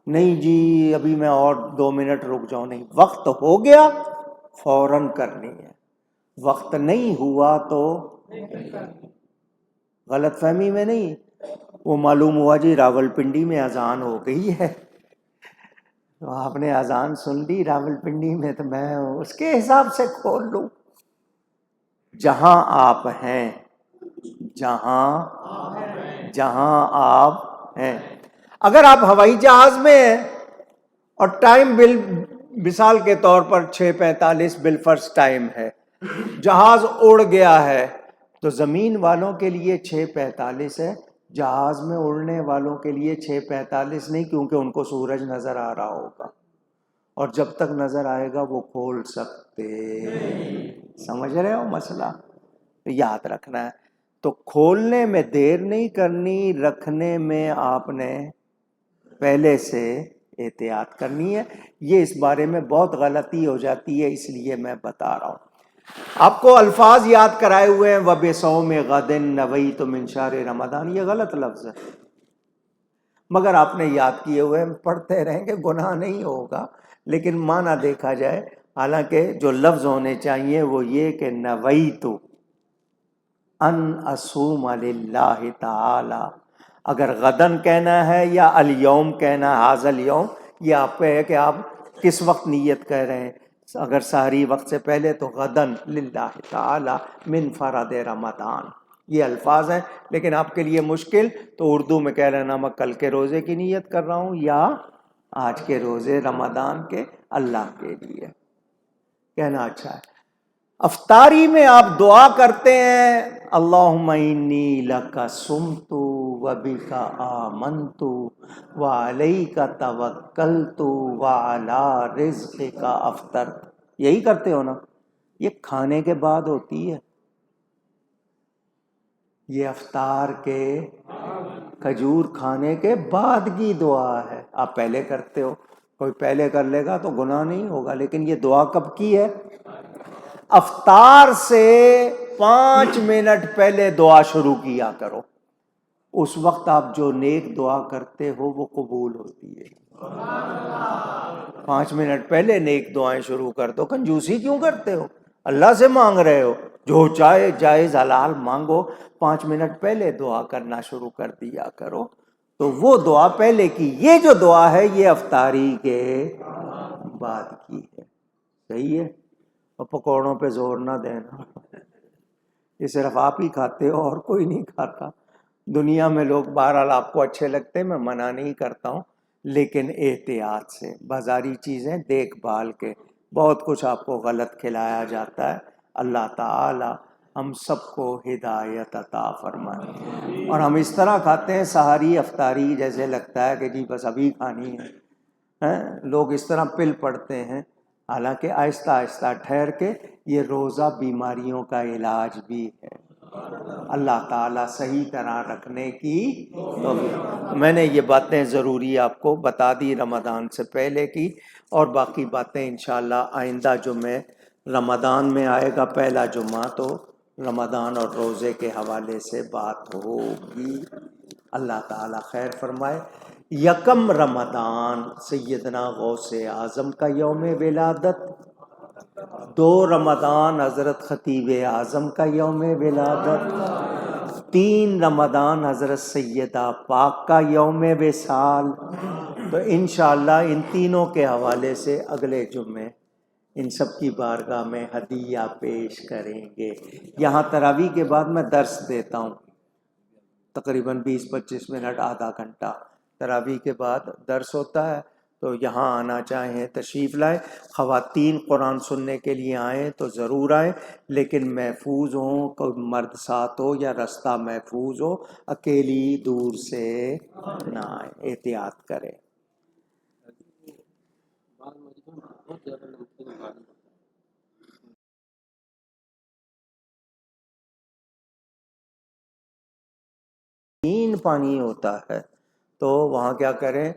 نہیں جی ابھی میں اور 2 منٹ رک جاؤں، نہیں، وقت ہو گیا فوراً کرنی ہے. وقت نہیں ہوا تو غلط فہمی میں نہیں. وہ معلوم ہوا جی راول پنڈی میں اذان ہو گئی ہے، تو آپ نے اذان سن لی راول پنڈی میں، تو میں اس کے حساب سے کھول لوں. جہاں آپ ہیں، جہاں آپ ہیں. اگر آپ ہوائی جہاز میں ہیں اور ٹائم مثال کے طور پر 6:45 بالفرض ٹائم ہے، جہاز اڑ گیا ہے، تو زمین والوں کے لیے 6:45 ہے، جہاز میں اڑنے والوں کے لیے 6:45 نہیں، کیونکہ ان کو سورج نظر آ رہا ہوگا، اور جب تک نظر آئے گا وہ کھول سکتے. سمجھ رہے ہو مسئلہ؟ یاد رکھنا ہے. تو کھولنے میں دیر نہیں کرنی، رکھنے میں آپ نے پہلے سے احتیاط کرنی ہے. یہ اس بارے میں بہت غلطی ہو جاتی ہے، اس لیے میں بتا رہا ہوں. آپ کو الفاظ یاد کرائے ہوئے ہیں وَبِصَوْمِ غَدٍ نَوَيْتُ مِنْ شَهْرِ رمضان، یہ غلط لفظ ہے، مگر آپ نے یاد کیے ہوئے، پڑھتے رہیں گے گناہ نہیں ہوگا. لیکن معنی دیکھا جائے، حالانکہ جو لفظ ہونے چاہیے وہ یہ کہ نویتو ان اصوم للہ تعالی. اگر غدن کہنا ہے یا الیوم کہنا ہے، حاذا الیوم، یہ آپ پہ ہے کہ آپ کس وقت نیت کہہ رہے ہیں. اگر سحری وقت سے پہلے تو غدن للہ تعالی من فرد رمضان، یہ الفاظ ہیں. لیکن آپ کے لیے مشکل تو اردو میں کہہ لینا میں کل کے روزے کی نیت کر رہا ہوں، یا آج کے روزے رمضان کے اللہ کے لیے کہنا اچھا ہے. افطاری میں آپ دعا کرتے ہیں اللہم انی لک صمت وبک آمنت وعلیک توکلت وعلی رزقک افطرت. یہی کرتے ہو نا؟ یہ کھانے کے بعد ہوتی ہے، یہ افطار کے کھجور کھانے کے بعد کی دعا ہے. آپ پہلے کرتے ہو، کوئی پہلے کر لے گا تو گناہ نہیں ہوگا، لیکن یہ دعا کب کی ہے؟ افطار سے 5 منٹ پہلے دعا شروع کیا کرو. اس وقت آپ جو نیک دعا کرتے ہو وہ قبول ہوتی ہے. 5 منٹ پہلے نیک دعائیں شروع کر دو. کنجوسی کیوں کرتے ہو؟ اللہ سے مانگ رہے ہو، جو چاہے جائز حلال مانگو. 5 منٹ پہلے دعا کرنا شروع کر دیا کرو، تو وہ دعا پہلے کی. یہ جو دعا ہے یہ افطاری کے بعد کی ہے. صحیح ہے؟ اور پکوڑوں پہ زور نہ دینا، یہ صرف آپ ہی کھاتے ہو اور کوئی نہیں کھاتا. دنیا میں لوگ بہرحال آپ کو اچھے لگتے ہیں، میں منع نہیں کرتا ہوں، لیکن احتیاط سے. بازاری چیزیں دیکھ بھال کے، بہت کچھ آپ کو غلط کھلایا جاتا ہے. اللہ تعالی ہم سب کو ہدایت عطا فرمائے. اور ہم اس طرح کھاتے ہیں سحری افطاری جیسے لگتا ہے کہ جی بس ابھی کھانی ہے. لوگ اس طرح پل پڑتے ہیں، حالانکہ آہستہ آہستہ ٹھہر کے. یہ روزہ بیماریوں کا علاج بھی ہے. اللہ تعالیٰ صحیح طرح رکھنے کی توفیق۔ میں نے یہ باتیں ضروری آپ کو بتا دی رمضان سے پہلے کی، اور باقی باتیں انشاءاللہ آئندہ جمعے رمضان میں آئے گا پہلا جمعہ تو رمضان اور روزے کے حوالے سے بات ہوگی۔ اللہ تعالیٰ خیر فرمائے۔ یکم رمضان سیدنا غوث اعظم کا یوم ولادت، 2 رمضان حضرت خطیب اعظم کا یوم ولادت، 3 رمضان حضرت سیدہ پاک کا یوم وصال۔ تو انشاءاللہ ان تینوں کے حوالے سے اگلے جمعے ان سب کی بارگاہ میں ہدیہ پیش کریں گے۔ یہاں تراویح کے بعد میں درس دیتا ہوں، تقریباً 20-25 منٹ، آدھا گھنٹہ تراویح کے بعد درس ہوتا ہے، تو یہاں آنا چاہیں تشریف لائیں۔ خواتین قرآن سننے کے لیے آئیں تو ضرور آئیں، لیکن محفوظ ہوں، کوئی مرد ساتھ ہو یا رستہ محفوظ ہو، اکیلی دور سے نہ آئیں، احتیاط کریں۔ پانی ہوتا ہے تو وہاں کیا کریں،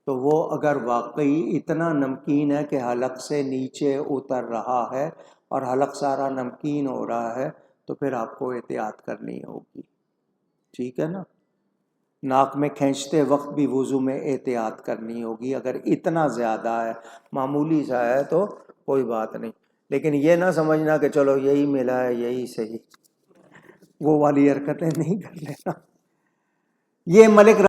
تو وہ اگر واقعی اتنا نمکین ہے کہ حلق سے نیچے اتر رہا ہے اور حلق سارا نمکین ہو رہا ہے تو پھر آپ کو احتیاط کرنی ہوگی، ٹھیک ہے نا۔ ناک میں کھینچتے وقت بھی وضو میں احتیاط کرنی ہوگی، اگر اتنا زیادہ ہے، معمولی سا ہے تو کوئی بات نہیں، لیکن یہ نہ سمجھنا کہ چلو یہی ملا ہے یہی صحیح، وہ والی حرکتیں نہیں کر لینا۔ یہ ملک